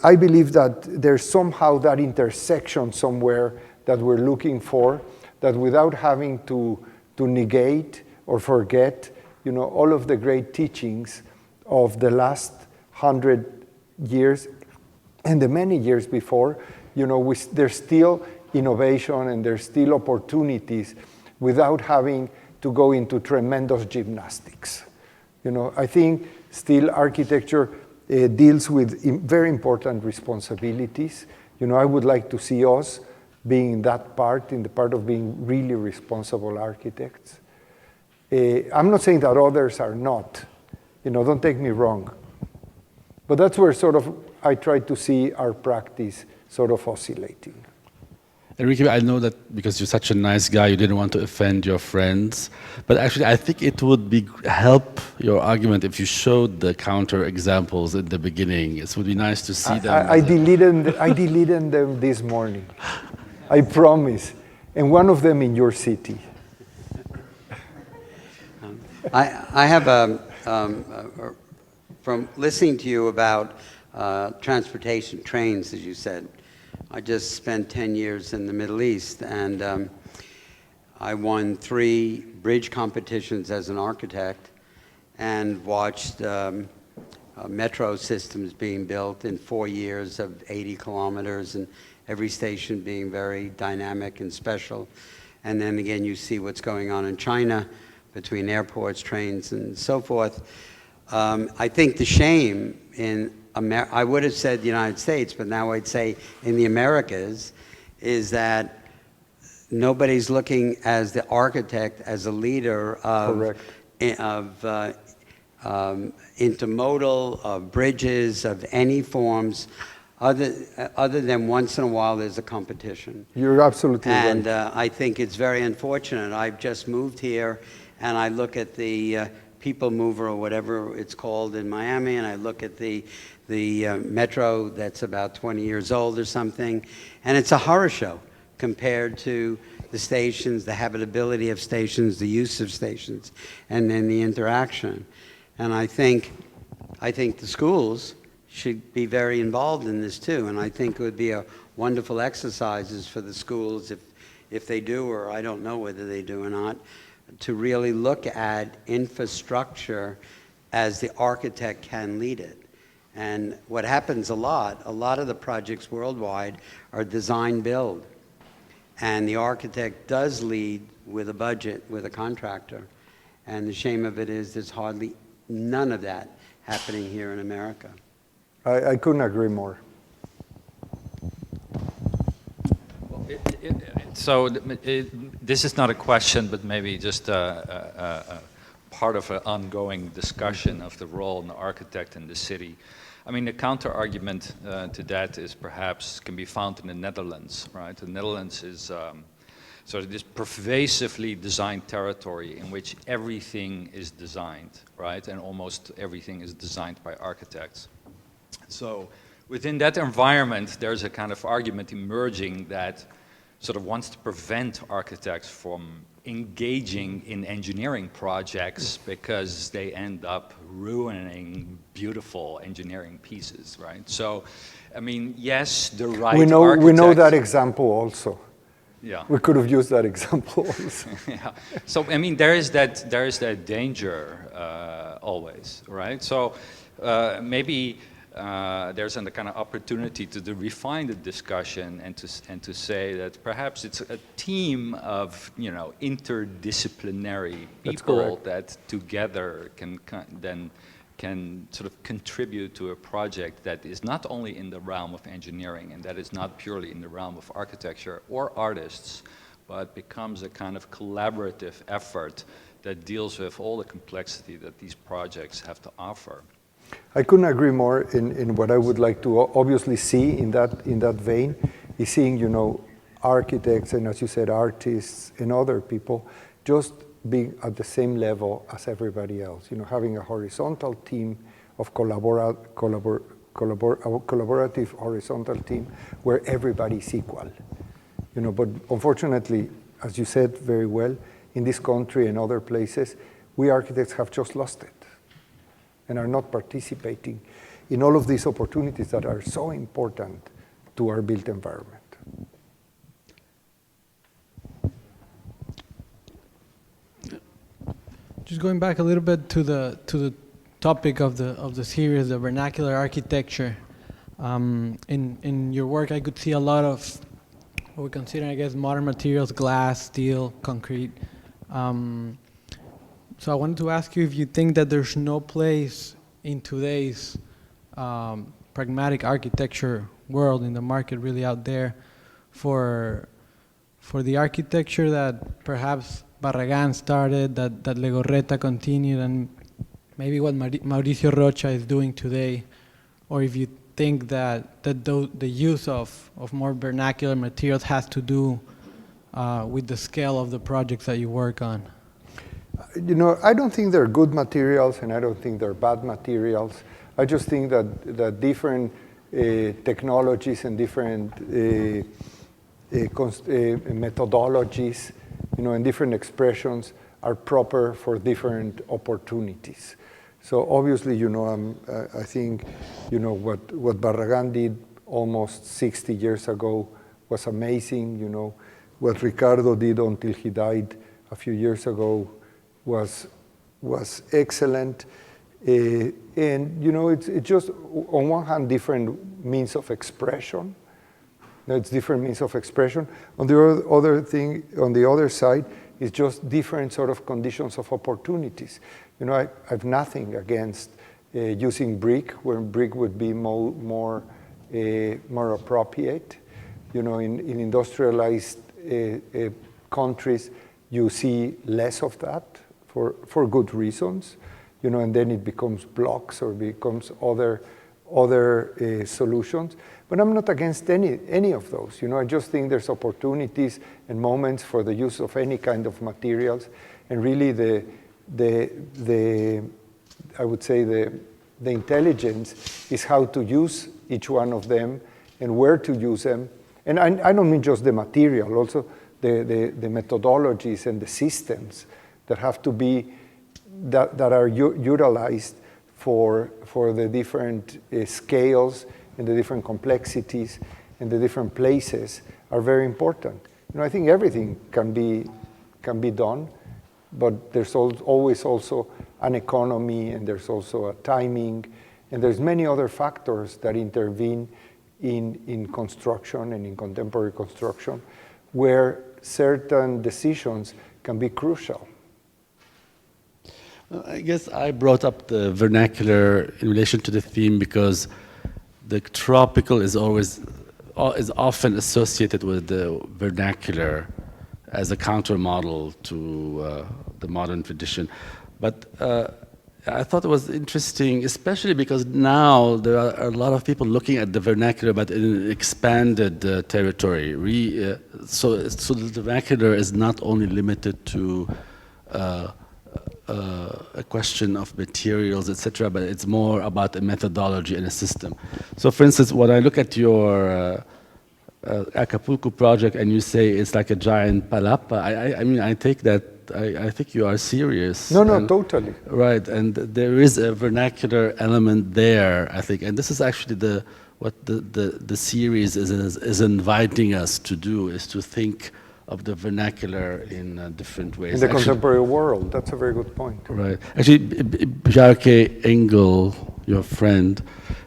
I believe that there's somehow that intersection somewhere that we're looking for, that without having to negate or forget, all of the great teachings of the last 100 years and the many years before, there's still innovation and there's still opportunities without having to go into tremendous gymnastics. I think still architecture deals with very important responsibilities. I would like to see us being in the part of being really responsible architects. I'm not saying that others are not. Don't take me wrong. But that's where sort of I try to see our practice sort of oscillating. Enrique, I know that because you're such a nice guy, you didn't want to offend your friends. But actually, I think it would help your argument if you showed the counter examples in the beginning. It would be nice to see them. I deleted them this morning. I promise. And one of them in your city. I have from listening to you about transportation, trains, as you said. I just spent 10 years in the Middle East, and I won 3 bridge competitions as an architect and watched metro systems being built in 4 years of 80 kilometers, and every station being very dynamic and special. And then again, you see what's going on in China between airports, trains, and so forth. I think the shame in I would have said the United States, but now I'd say in the Americas, is that nobody's looking as the architect, as a leader of intermodal, of bridges, of any forms, other than once in a while there's a competition. You're absolutely right. And I think it's very unfortunate. I've just moved here, and I look at the People Mover or whatever it's called in Miami, and I look at the metro that's about 20 years old or something, and it's a horror show compared to the stations, the habitability of stations, the use of stations, and then the interaction. And I think the schools should be very involved in this too, and I think it would be a wonderful exercises for the schools if they do, or I don't know whether they do or not, to really look at infrastructure as the architect can lead it. And what happens a lot of the projects worldwide are design build. And the architect does lead with a budget, with a contractor. And the shame of it is there's hardly none of that happening here in America. I couldn't agree more. So this is not a question, but maybe just a part of an ongoing discussion of the role of the architect in the city. I mean, the counter argument to that is perhaps can be found in the Netherlands, right? The Netherlands is sort of this pervasively designed territory in which everything is designed, right? And almost everything is designed by architects. So within that environment, there's a kind of argument emerging that sort of wants to prevent architects from engaging in engineering projects because they end up ruining beautiful engineering pieces, right? So, I mean, yes, the right we know architect, that example also. yeah. We could have used that example also. Yeah. So I mean, there is that danger always, right? So maybe there's a kind of opportunity to refine the discussion and to say that perhaps it's a team of interdisciplinary people that together can sort of contribute to a project that is not only in the realm of engineering and that is not purely in the realm of architecture or artists, but becomes a kind of collaborative effort that deals with all the complexity that these projects have to offer. I couldn't agree more in what I would like to obviously see in that vein is seeing, architects and, as you said, artists and other people just being at the same level as everybody else, having a horizontal team of collaborative horizontal team where everybody is equal. But unfortunately, as you said very well, in this country and other places, we architects have just lost it and are not participating in all of these opportunities that are so important to our built environment. Just going back a little bit to the topic of the series, the vernacular architecture. In your work, I could see a lot of what we consider, I guess, modern materials: glass, steel, concrete. So I wanted to ask you if you think that there's no place in today's pragmatic architecture world, in the market really out there, for the architecture that perhaps Barragán started, that Legorreta continued, and maybe what Mauricio Rocha is doing today, or if you think that the use of more vernacular materials has to do with the scale of the projects that you work on. I don't think they're good materials and I don't think they're bad materials. I just think that different technologies and different methodologies, and different expressions are proper for different opportunities. So obviously, I think, what Barragán did almost 60 years ago was amazing. What Ricardo did until he died a few years ago was excellent. And, it's just, on one hand, different means of expression. It's different means of expression. On the other side, it's just different sort of conditions of opportunities. I have nothing against using brick, where brick would be more appropriate. In industrialized countries, you see less of that for good reasons. And then it becomes blocks or becomes other solutions. But I'm not against any of those. I just think there's opportunities and moments for the use of any kind of materials, and really I would say the intelligence is how to use each one of them and where to use them. And I don't mean just the material, also the methodologies and the systems that have to be that are utilized for the different scales and the different complexities and the different places are very important. I think everything can be done, but there's always also an economy, and there's also a timing, and there's many other factors that intervene in construction and in contemporary construction, where certain decisions can be crucial. I guess I brought up the vernacular in relation to the theme because the tropical is often associated with the vernacular as a counter model to the modern tradition. But I thought it was interesting, especially because now there are a lot of people looking at the vernacular, but in an expanded territory. So the vernacular is not only limited to a question of materials, etc., but it's more about a methodology and a system. So, for instance, when I look at your Acapulco project and you say it's like a giant palapa, I mean, I take that. I think you are serious. No, totally. Right, and there is a vernacular element there, I think, and this is actually what the series is inviting us to do, is to think of the vernacular in different ways. In the contemporary world, that's a very good point. Right. Actually, Bjarke Engel, your friend,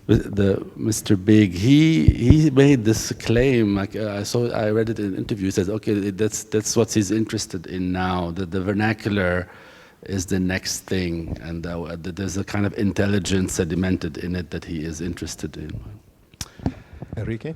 Mr. Big, he made this claim. Like I read it in an interview. He says, "Okay, that's what he's interested in now. That the vernacular is the next thing, and that there's a kind of intelligence sedimented in it that he is interested in." Enrique?